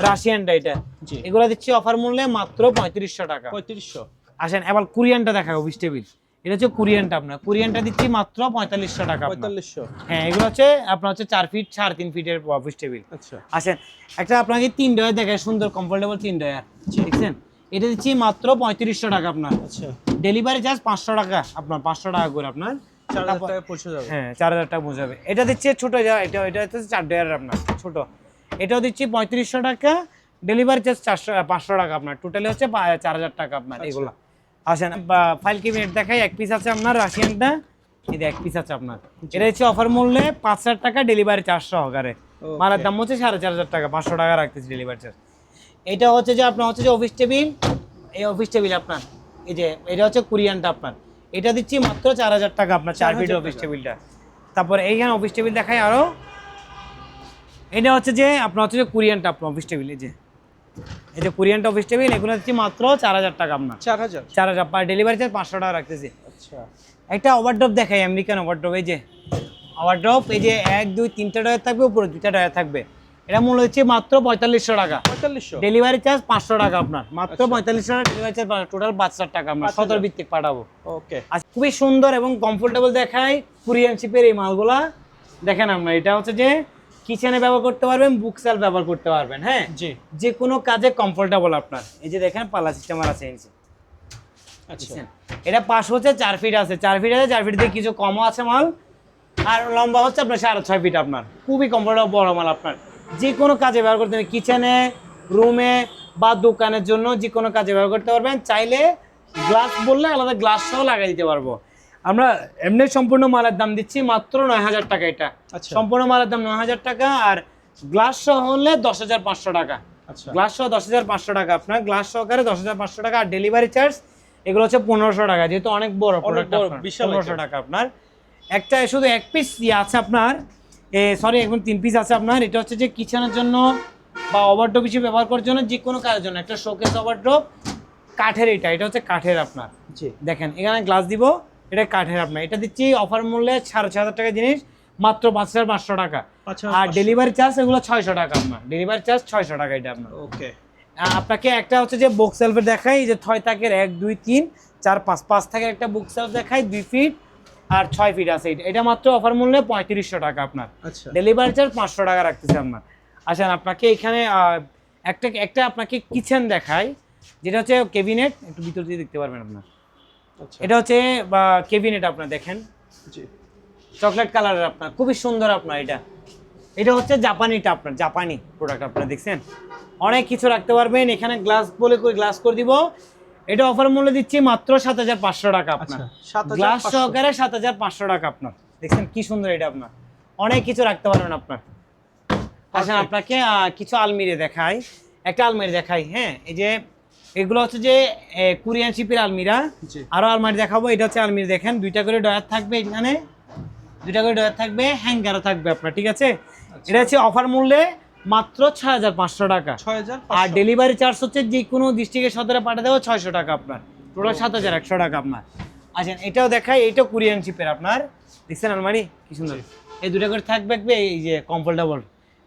রাশিয়ানটা এটা, জি এগুলো দিচ্ছি অফার মূল্যে মাত্র 3500 টাকা। 3500। আসেন এবার কোরিয়ানটা দেখাই, অফিস টেবিল। এটা হচ্ছে কোরিয়ানটা আপনার, কোরিয়ানটা দিচ্ছি মাত্র 4500 টাকা আপনার। 4500। হ্যাঁ, এগুলো হচ্ছে আপনার হচ্ছে 4 ফিট 3.5 ফিটের অফিস টেবিল। আচ্ছা আসেন একটা আপনাকে 3 ডয়ার দেখায়, সুন্দর কমফোর্টেবল 3 ডয়ার, দেখছেন? এটা দিচ্ছি মাত্র 3500 টাকা আপনার। আচ্ছা ডেলিভারি চার্জ 500 টাকা আপনার, 500 টাকা করে আপনার। 4000 টাকা পৌঁছে যাবে। হ্যাঁ 4000 টাকা পৌঁছে যাবে। এটা দিচ্ছে ছোট, এটা হচ্ছে 4 ডয়ারের আপনার ছোট। এটাও দিচ্ছি 3500 টাকা, ডেলিভারি চার্জ 500 টাকা আপনার, টোটালি হচ্ছে 4000 টাকা আপনার এগুলা। আসেন ফাইল ক্যাবিনেট দেখাই, এক পিস আছে আপনার রাশিয়ানটা, এই যে এক পিস আছে আপনার। এটা হচ্ছে অফার মূল্যে 5000 টাকা, ডেলিভারি চার্জ সহকারে। মালের দাম হচ্ছে 4500 টাকা, 500 টাকা রাখতেছি ডেলিভারি চার্জ। এটা হচ্ছে যে আপনার হচ্ছে যে অফিস টেবিল, এই অফিস টেবিল আপনার, এই যে এটা হচ্ছে কোরিয়ানটা আপনার, এটা দিচ্ছি মাত্র 4000 টাকা আপনার, 4 ফিট অফিস টেবিলটা। তারপরে এইখানে অফিস টেবিল দেখাই আরো, এটা হচ্ছে যে আপনার হচ্ছে যে কোরিয়ানটা আপনার অফিস টেবিল, এই যে কোরিয়ানটা অফিস টেবিল, এগুলো দিচ্ছি মাত্র 4000 টাকা আপনার। 4000 পার, ডেলিভারি চার্জ 500 টাকা রাখতেছি। আচ্ছা, একটা ওভারড্রপ দেখাই, আমেরিকান ওভারড্রপ, এই যে ওভারড্রপ, এই যে 1 2 3টা ডয়ার থাকবে, উপরে 2টা ডয়ার থাকবে। এটা মূল্য হচ্ছে মাত্র 4500 টাকা, 4500, ডেলিভারি চার্জ 500 টাকা আপনার, মাত্র 4500 টাকা ডেলিভারি চার্জ, টোটাল 5000 টাকা আমরা 17 ভিত্তিক পাঠাবো। ওকে, আচ্ছা, খুবই সুন্দর এবং কমফোর্টেবল দেখায় কোরিয়ান শিপের এই মালগুলা। দেখেন আপনার, এটা হচ্ছে যে কিচেনে ব্যবহার করতে পারবেন, বুক সেলফ ব্যবহার করতে পারবেন, হ্যাঁ জি, যে কোনো কাজে কমফোর্টেবল আপনার। এই যে দেখেন পাল্লা সিস্টেম আছে, আচ্ছা, এটা পাশ হচ্ছে 4 ফিট আছে, 4 ফিট আছে, 4 ফিট দিয়ে কিছু কমও আছে মাল, আর লম্বা হচ্ছে আপনার 6.5 ফিট আপনার, খুবই কমফোর্টেবল বড় মাল আপনার, যে কোনো কাজে ব্যবহার করতে পারবেন, কিচেনে, রুমে বা দোকানের জন্য যে কোনো কাজে ব্যবহার করতে পারবেন। চাইলে গ্লাস বললে আলাদা গ্লাস সহ লাগাই দিতে পারবো আমরা। এমনি সম্পূর্ণ মালের দাম দিচ্ছি মাত্র 9000 টাকা, এটা সম্পূর্ণ মালের দাম 9000 টাকা, আর গ্লাস সহ হলে 10500 টাকা, গ্লাস সহ 10500 টাকা আপনার, গ্লাস সহকারে 10500 টাকা, আর ডেলিভারি চার্জ এগুলো হচ্ছে 1500 টাকা, যেহেতু অনেক বড় প্রোডাক্ট, 1500 টাকা আপনার। একটা শুধু এক পিস আছে আপনার, সরি এখন 3 পিস আছে আপনার। এটা হচ্ছে যে কিচেনের জন্য বা ওভারড্রপ হিসেবে ব্যবহার করার জন্য, যে কোনো কাজের জন্য একটা শোকেস ওভারড্রপ, কাঠের, এটা হচ্ছে কাঠের আপনার। দেখেন এখানে গ্লাস দিব, এটা কাঠের আপনার, এটা দিচ্ছি অফার মূল্যে 6500 টাকা জিনিস, মাত্র 5500 টাকা, আর ডেলিভারি চার্জ এগুলো 600 টাকা আপনার, ডেলিভারি চার্জ 600 টাকা এটা আপনার। ওকে, আপনাকে একটা হচ্ছে যে বুক সেলফের দেখাই, যে 6 থাকের 1 2 3 4 5 থাকের একটা বুক সেলফ দেখাই, 2 ফিট আর 6 ফিট আছে, এটা মাত্র অফার মূল্যে 3500 টাকা আপনার, ডেলিভারি চার্জ 500 টাকা রাখতেছে আপনার। আসেন আপনাকে এখানে একটা আপনাকে কিচেন দেখাই, যেটা হচ্ছে ক্যাবিনেট, একটু ভিতর দিয়ে দেখতে পারবেন আপনার। এটা হচ্ছে ক্যাবিনেট আপনার, দেখেন চকলেট কালারের আপনার, খুবই সুন্দর আপনার। এটা হচ্ছে জাপানিটা আপনার, জাপানি প্রোডাক্ট আপনার, দেখছেন অনেক কিছু রাখতে পারবেন এখানে, গ্লাস বলে করে গ্লাস করে দিব। এটা অফার মূল্য দিচ্ছি মাত্র 7500 টাকা আপনার, গ্লাস সহকারে 7500 টাকা আপনার, দেখছেন কি সুন্দর এটা আপনার, অনেক কিছু রাখতে পারবেন আপনার। আসেন আপনাকে কিছু আলমিরা দেখাই, একটা আলমারি দেখাই, হ্যাঁ এই যে এগুলো হচ্ছে যে কোরিয়ান শিপের আলমিরা। আরো আলমারি দেখাবো, এটা হচ্ছে আলমিরা, দেখেন 2টা করে ডয়ার থাকবে, এখানে 2টা করে ডয়ার থাকবে, হ্যাঙ্গারও থাকবে আপনার, ঠিক আছে। এটা হচ্ছে অফার মূল্যে মাত্র 6500 টাকা, আর ডেলিভারি চার্জ হচ্ছে যে কোনো ডিস্ট্রিক্টের সদরে পাঠিয়ে দেবো 600 টাকা আপনার, টোটাল 7100 টাকা আপনার। আচ্ছা এটাও দেখাই, এইটাও কোরিয়ান শিপের আপনার, দেখছেন আলমারি কি সুন্দর, এই 2টা করে থাকবে, এই যে কমফোর্টেবল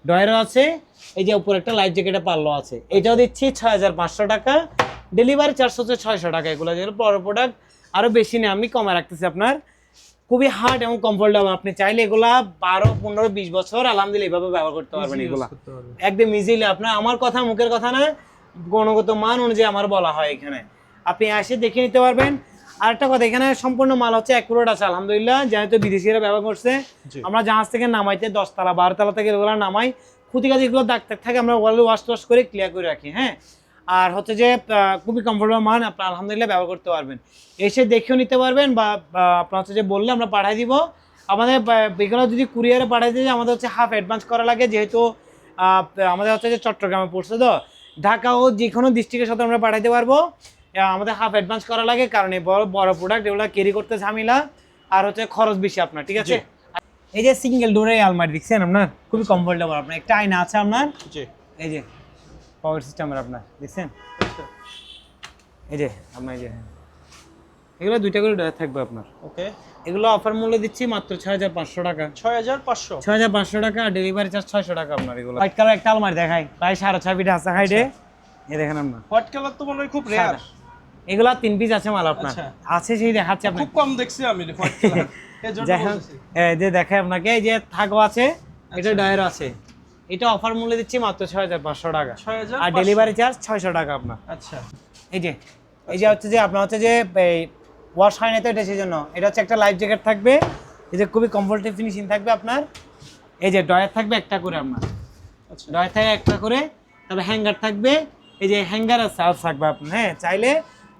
ডয়ারও আছে, এই যে উপরে একটা লাইফ জ্যাকেটে পাল্লো আছে, এটাও দিচ্ছি 6500 টাকা, ডেলিভারি চার্জ হচ্ছে 600 টাকা। এগুলো যেগুলো বড় প্রোডাক্ট আরও বেশি নেই, আমি কমে রাখতেছি আপনার, খুবই হার্ড এবং কমফোর্টেবল, আপনি চাইলে এগুলা 12 15 20 বছর আলহামদুলিল্লাহ এইভাবে ব্যবহার করতে পারবেন, এগুলা একদম ইজিলি আপনার, আমার কথা মুখের কথা না, গুণগত মান অনুযায়ী আমার বলা হয়, এখানে আপনি এসে দেখে নিতে পারবেন। আরেকটা কথা, এখানে সম্পূর্ণ মাল হচ্ছে অ্যাকুরেট আছে আলহামদুলিল্লাহ, যেহেতু বিদেশিরা ব্যবহার করছে, আমরা জাহাজ থেকে নামাইতে 10 তলা 12 তলা থেকে এগুলো নামাই, খুঁটি কাজ এগুলো দাগ থাকে আমরা ওয়াশ টস করে ক্লিয়ার করে রাখি, হ্যাঁ। আর হচ্ছে যে খুবই কমফোর্টেবল মান, আপনার আলহামদুলিল্লাহ ব্যবহার করতে পারবেন, এসে দেখেও নিতে পারবেন, বা আপনার হচ্ছে যে বললে আমরা পাঠিয়ে দিব। আমাদের এগুলো যদি কুরিয়ারে পাঠিয়ে দিই, আমাদের হচ্ছে হাফ অ্যাডভান্স করা লাগে, যেহেতু আমাদের হচ্ছে যে চট্টগ্রামে পড়ছে, তো ঢাকা ও যে কোনো ডিস্ট্রিক্টের সাথে আমরা পাঠাইতে পারবো, আমাদের হাফ অ্যাডভান্স করা লাগে, কারণ এই বড় প্রোডাক্ট এগুলো ক্যারি করতে ঝামেলা, আর হচ্ছে খরচ বেশি আপনার, ঠিক আছে। এই যে সিঙ্গেল ডোরের আলমারি দেখছেন আপনার, খুবই কমফোর্টেবল আপনার, একটা আয়না আছে আপনার, এই যে পাওয়ার সিস্টেমের আপনার, দেখছেন এই যে আপনার, এই যে এগুলো 2টা করে ডয়ার থাকবে আপনার। ওকে, এগুলো অফার মূল্য দিচ্ছি মাত্র 6500 টাকা, 6500 টাকা, আর ডেলিভারি চার্জ 600 টাকা আপনার। এগুলো হোয়াইট কালার একটা আলমারি দেখাই, প্রায় 6.5 ফিট আছে হাইটে, এই দেখেন আপনার, হোয়াইট কালার তো মনে হয় খুব রেয়ার, এগুলা 3 পিস আছে মাল আপনার, আছে সেই দেখাচ্ছি আপনাকে, খুব কম দেখছি আমি হোয়াইট কালার, এজন্য বলছি এই যে দেখাই আপনাকে, এই যে থাকো আছে, এটা ডয়ার আছে, এটা অফার মূল্য দিচ্ছি মাত্র 6500 টাকা, আর ডেলিভারি চার্জ 600 টাকা আপনার। আচ্ছা এই যে হচ্ছে যে আপনার হচ্ছে যে ওয়াশ হয় না তো, এটা সেই জন্য। এটা হচ্ছে একটা লাইফ জ্যাকেট থাকবে, এই যে খুবই কমফোর্টেবল ফিনিশিং থাকবে আপনার। এই যে ডয়ার থাকবে একটা করে আপনার, আচ্ছা ডয়ার থাকে একটা করে। তারপরে হ্যাঙ্গার থাকবে, এই যে হ্যাঙ্গার আর সেলফ থাকবে আপনার। হ্যাঁ, চাইলে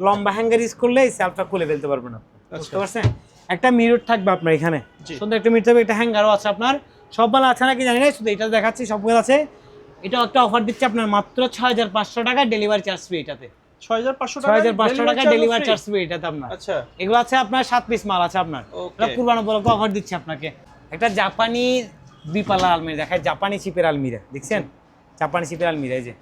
লম্বা হ্যাঙ্গার ইউজ করলে এই সেলফটা খুলে ফেলতে পারবেন আপনি, বুঝতে পারছেন? একটা মিরর থাকবে আপনার এখানে, জি। সুন্দর একটা মিরর থাকবে, একটা হ্যাঙ্গারও আছে আপনার। সব মাল আছে নাকি জানি না, শুধু এটা দেখাচ্ছি, সবগুলো আছে। এটাও একটা অফার দিচ্ছে আপনার মাত্র 6500 টাকা ডেলিভারি চার্জ ফ্রি এটাতে। 6500 টাকা 6500 টাকা ডেলিভারি চার্জ ফ্রি এটাতে আপনার। আচ্ছা এগুলো আছে আপনার 7 পিস মাল আছে আপনার। Okay. এটা কুরবানি উপলক্ষে অফার দিচ্ছে আপনাকে। একটা জাপানি বিপালা আলমিরা দেখায়, জাপানি শিপের আলমিরা দেখছেন? জাপানি শিপের আলমিরা, এই যে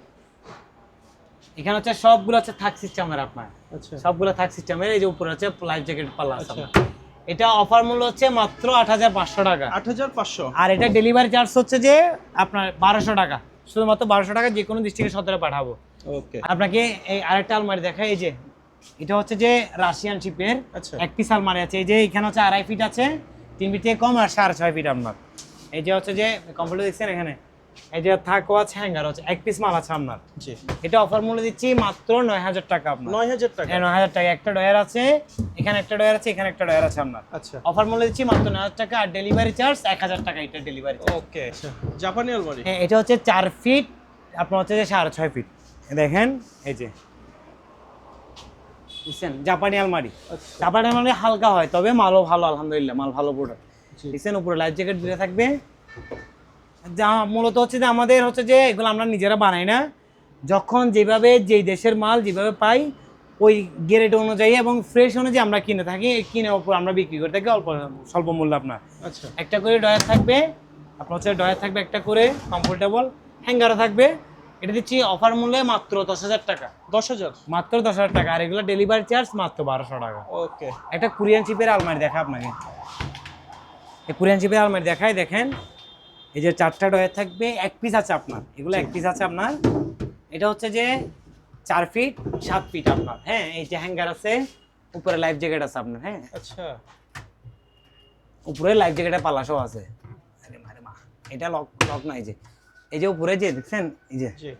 এখানে হচ্ছে সবগুলো হচ্ছে থাক সিস্টেমের আপনার, আচ্ছা সবগুলো থাক সিস্টেমের। এই যে উপরে হচ্ছে লাইফ জ্যাকেট পাল্লা আছে আচ্ছা। আপনার। এটা অফার মূল্য হচ্ছে মাত্র 8500 টাকা। 8500। আর এটা ডেলিভারি চার্জ হচ্ছে যে আপনার 1200 টাকা, শুধুমাত্র 1200 টাকা, যে কোনো ডিস্ট্রিক্টে সতেরো পাঠাবো। ওকে আপনাকে এই আরেকটা আলমারি দেখায়, এই যে এটা হচ্ছে যে রাশিয়ান শিপের আচ্ছা এক পিস আলমারি আছে। এই যে এখানে হচ্ছে 2.5 ফিট আছে, 3 ফিট থেকে কম, আর 6.5 ফিট আপনার। এই যে হচ্ছে যে কমফোর্ট দেখছেন এখানে, এই যে থাকো আছে, হ্যাঙ্গার আছে, এক পিস মাল আছে আপনার। জি। এটা অফার মূল্য দিচ্ছি মাত্র 9000 টাকা আপনার। 9000 টাকা। 9000 টাকা। একটা ডয়ার আছে, এখানে একটা ডয়ার আছে, এখানে একটা ডয়ার আছে আপনার। আচ্ছা অফার মূল্য দিচ্ছি মাত্র 9000 টাকা, আর ডেলিভারি চার্জ 1000 টাকা এটা ডেলিভারি। ওকে আচ্ছা। জাপানি আলমারি। হ্যাঁ, এটা হচ্ছে 4 ফিট, আপনার হচ্ছে যে 6.5 ফিট। দেখেন এই যে বুঝছেন, জাপানি আলমারি। আচ্ছা জাপানি আলমারি হালকা হয়, তবে মালও ভালো, আলহামদুলিল্লাহ মাল ভালো প্রোডাক্ট। জি। দেখছেন উপরে লাইফ জ্যাকেট দিতে থাকবে। যা মূলত হচ্ছে যে আমাদের হচ্ছে যে এগুলো আমরা নিজেরা বানাই না, যখন যেভাবে যেই দেশের মাল যেভাবে পাই ওই গ্রেড অনুযায়ী এবং ফ্রেশ অনুযায়ী আমরা কিনে থাকি, কিনে উপর আমরা বিক্রি করে থাকি অল্প স্বল্প মূল্য আপনার। আচ্ছা একটা করে ডয়ার থাকবে আপনার, হচ্ছে ডয়ার থাকবে একটা করে, কমফোর্টেবল হ্যাঙ্গারও থাকবে। এটা দিচ্ছি অফার মূল্যে মাত্র 10000 টাকা, 10000 মাত্র 10000 টাকা। আর এগুলো ডেলিভারি চার্জ মাত্র 1200 টাকা। ওকে একটা কোরিয়ান শিপের আলমারি দেখা আপনাকে, এই কোরিয়ান শিপের আলমারি দেখায়। দেখেন এই যে 4টা ডয়ার থাকবে, এক পিস আছে আপনার, এগুলো এক পিস আছে আপনার। এটা হচ্ছে যে 4 ফিট 7 ফিট আপনার। হ্যাঁ, এই যে হ্যাঙ্গার আছে, উপরে লাইফ জ্যাকেট আছে আপনার। হ্যাঁ, আচ্ছা উপরে লাইফ জ্যাকেটের পাল্লাসও আছে। আরে মারে মা, এটা লক লক না, এই যে উপরে যে দেখছেন, এই যে জি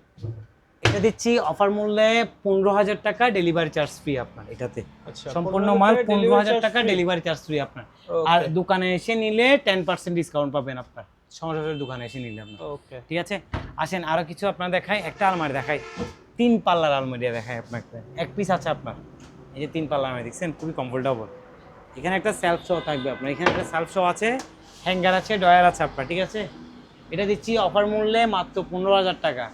এটা দিচ্ছি অফার মূল্যে 15000 টাকা ডেলিভারি চার্জ ফ্রি আপনার এটাতে। আচ্ছা সম্পূর্ণ মাল 15000 টাকা ডেলিভারি চার্জ ফ্রি আপনার। আর দোকানে এসে নিলে 10% ডিসকাউন্ট পাবেন আপনার, সরাসরি দোকানে এসে নিলে আপনার। ওকে ঠিক আছে, আসেন আরো কিছু আপনার দেখাই। একটা আলমারি দেখাই, 3 পাল্লার আলমারি দেখাই আপনাকে। এক পিস আছে আপনার, এই যে 3 পাল্লার আলমারি দেখছেন, খুবই কমফোর্টেবল। এখানে একটা সেলফ শো থাকবে আপনার, এখানে একটা সেলফ শো আছে, হ্যাঙ্গার আছে, ডয়ার আছে আপনার। ঠিক আছে, এটা দিচ্ছি অফার মূল্যে মাত্র 15000 টাকা,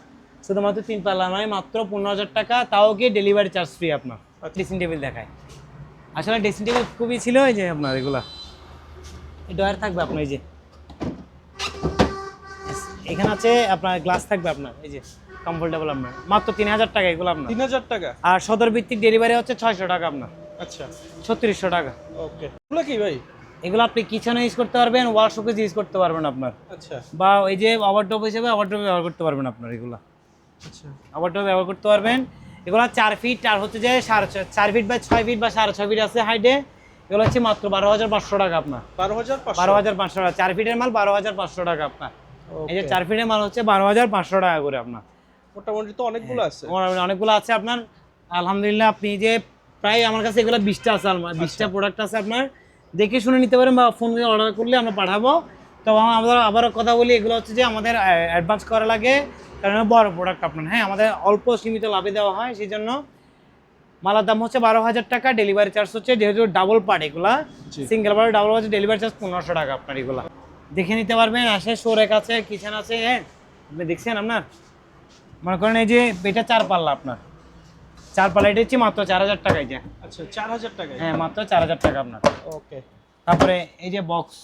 শুধুমাত্র 3 পাল্লা নয়, মাত্র 15000 টাকা, তাও কি ডেলিভারি চার্জ ফ্রি আপনার। ড্রেসিং টেবিল দেখায়, আসলে ড্রেসিং টেবিল খুবই ছিল, এই যে আপনার এগুলা এই ডয়ার থাকবে আপনার। এই যে এখানে আছে আপনার গ্লাস থাকবে আপনার, এই যে কমফোর্টেবল আপনার, মাত্র 3000 টাকা এগুলো আপনার। 3000 টাকা। আর সদর ভিত্তিক ডেলিভারি হচ্ছে 600 টাকা আপনার, আচ্ছা 3600 টাকা। ওকে এগুলো কি ভাই? এগুলো আপনি কিচেনে ইউজ করতে পারবেন, ওয়াল শোকেস ইউজ করতে পারবেন আপনার, আচ্ছা বা ওই যে ওভারড্রপ হিসেবে ওভারড্রপ ব্যবহার করতে পারবেন আপনার। এগুলো আচ্ছা ওভারড্রপ ব্যবহার করতে পারবেন। এগুলো 4 ফিট, আর হচ্ছে যে 4.5 ফিট বা 6 ফিট বা 6.5 ফিট আছে হাইটে। এগুলো হচ্ছে মাত্র 12500 টাকা আপনার। 12500 12500 টাকা 4 ফিটের মাল, 12500 টাকা আপনার। এই যে 4 ফিটের মাল হচ্ছে 12500 টাকা করে আপনার। মোটামুটি তো অনেকগুলো আছে। অনেকগুলো আছে আপনার, আলহামদুলিল্লাহ। আপনি যে প্রায় আমার কাছে এগুলো 20টা আছে, 20টা প্রোডাক্ট আছে আপনার, দেখে শুনে নিতে পারেন, বা ফোন দিয়ে অর্ডার করলে আমরা পাঠাবো। তো আমরা আবারও কথা বলি, এগুলো হচ্ছে যে আমাদের অ্যাডভান্স করা লাগে, কারণ বড় প্রোডাক্ট আপনার। হ্যাঁ, আমাদের অল্প সীমিত লাভে দেওয়া হয়, সেই জন্য মালার দাম হচ্ছে 12000 টাকা, ডেলিভারি চার্জ হচ্ছে, যেহেতু ডাবল পার্ট এগুলা, single part double part delivery charge 1500 টাকা আপনার। এগুলা দেখে নিতে পারবেন, আসে শোরেক আছে, কিচেন আছে। হ্যাঁ, আপনি দেখছেন আপনার, মনে করেন এই যে এটা 4 পাল্লা আপনার, 4 পাল্লা এটা হচ্ছে মাত্র 4000 টাকায় যায়। আচ্ছা 4000 টাকা। হ্যাঁ, মাত্র 4000 টাকা আপনার। ওকে তারপরে এই যে বক্স,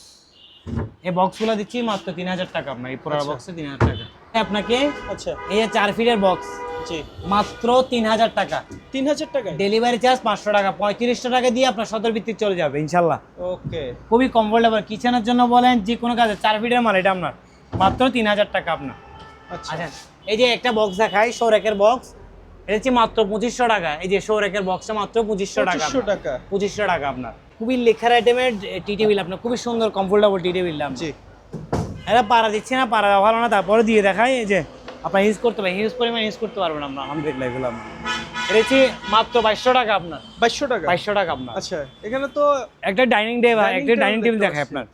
এই বক্সগুলো দিচ্ছি মাত্র 3000 টাকা আপনার, এই পুরো বক্সে 3000 টাকা আপনাকে। আচ্ছা এই যে 4 ফিটের বক্স, জি মাত্র 3000 টাকা, 3000 টাকা। ডেলিভারি চার্জ 500 টাকা, 3500 টাকা দিয়ে আপনার সদর ভিত্তিক চলে যাবে ইনশাল্লাহ। ওকে খুবই কমফোর্টেবল, কিচেনের জন্য বলেন, যে কোনো কাজে 4 ফিটের মাল, এটা আপনার মাত্র 3000 টাকা আপনার। আচ্ছা আচ্ছা, এই যে একটা বক্স দেখাই, শোরেকের বক্স, এটা হচ্ছে মাত্র 2500 টাকা। এই যে শোরেকের বক্সটা মাত্র 2500 টাকা, 2500 টাকা। 2500 টাকা আপনার। খুবই লেখার আইটেমের টি টেবিল আপনার, খুবই সুন্দর কমফোর্টেবল টি টেবিল দাম। জি এটা পাড়া দিচ্ছে না, পাড়া ভালো না, তারপরে দিয়ে দেখাই। এই যে আপনার ইউজ করতে পারবেন, হিউজ পরিমাণ ইউজ করতে পারবেন আমরা, আলহামদুলিল্লাহ। এগুলো আপনার এটা হচ্ছে মাত্র 2200 টাকা আপনার, 2200 টাকা। 2200 টাকা আপনার। আচ্ছা, এখানে তো একটা ডাইনিং টেবিল, Dining একটা ডাইনিং table টেবিল দেখতে দেখায় পাচ্ছি। আপনার,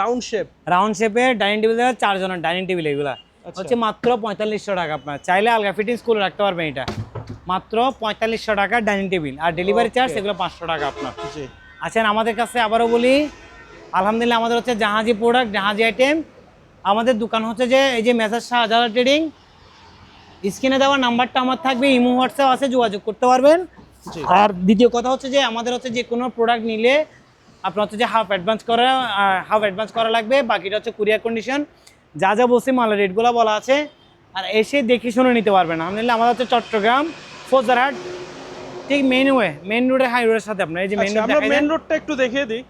রাউন্ড শেপ। রাউন্ড শেপের ডাইনিং টেবিল দেখায়, 4 জনের ডাইনিং টেবিল এগুলা আচ্ছা। হচ্ছে মাত্র 4500 টাকা আপনার। চাইলে আলগা ফিটিংস করে রাখতে পারবেন এটা, মাত্র 4500 টাকা ডাইনিং টেবিল। আর ডেলিভারি চার্জ এগুলো 500 টাকা আপনার। জি। আছেন আমাদের কাছে, আবারও বলি আলহামদুলিল্লাহ আমাদের হচ্ছে জাহাজি প্রোডাক্ট, জাহাজি আইটেম। আমাদের দোকান হচ্ছে যে এই যে মেসার্স শাহজালাল ট্রেডিং, স্ক্রিনে দেওয়া নাম্বারটা আমার থাকবে, ইমো হোয়াটসঅ্যাপ আছে, যোগাযোগ করতে পারবেন। জি। আর দ্বিতীয় কথা হচ্ছে যে আমাদের হচ্ছে যে কোনো প্রোডাক্ট নিলে আপনার হচ্ছে যে হাফ অ্যাডভান্স করা লাগবে, বাকিটা হচ্ছে কুরিয়ার কন্ডিশন। যা যা বলছি মালের রেটগুলো বলা আছে, আর এসে দেখে শুনে নিতে পারবেন। আলহামদুলিল্লাহ আমাদের হচ্ছে চট্টগ্রাম ফৌজদারহাট, ঠিক মেইন রোডের হাই রোডের সাথে আপনার এই যে মেইন আচ্ছা, রোড আমরা মেন রোডটা একটু দেখিয়ে দিই,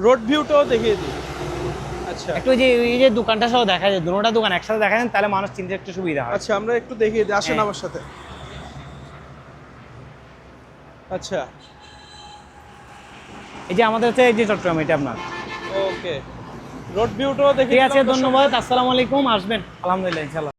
রোড ভিউটাও দেখিয়ে দিই। আচ্ছা একটু এই যে দোকানটা সহ দেখা যায়, দুটোটা দোকান একসাথে দেখা যায়, তাহলে মানুষ চিনতে একটু সুবিধা হয়। আচ্ছা, আমরা একটু দেখিয়ে দিই, আসেন হ্যাঁ। আমার সাথে। আচ্ছা, এই যে আমাদের হচ্ছে এই যে চট্টগ্রাম, এটা আপনার। ওকে, রোড ভিউটাও দেখিয়ে ঠিক আছে, দিলাম দর্শকদের। ধন্যবাদ, আসসালামু আলাইকুম। আসবেন আলহামদুলিল্লাহ ইনশাআল্লাহ।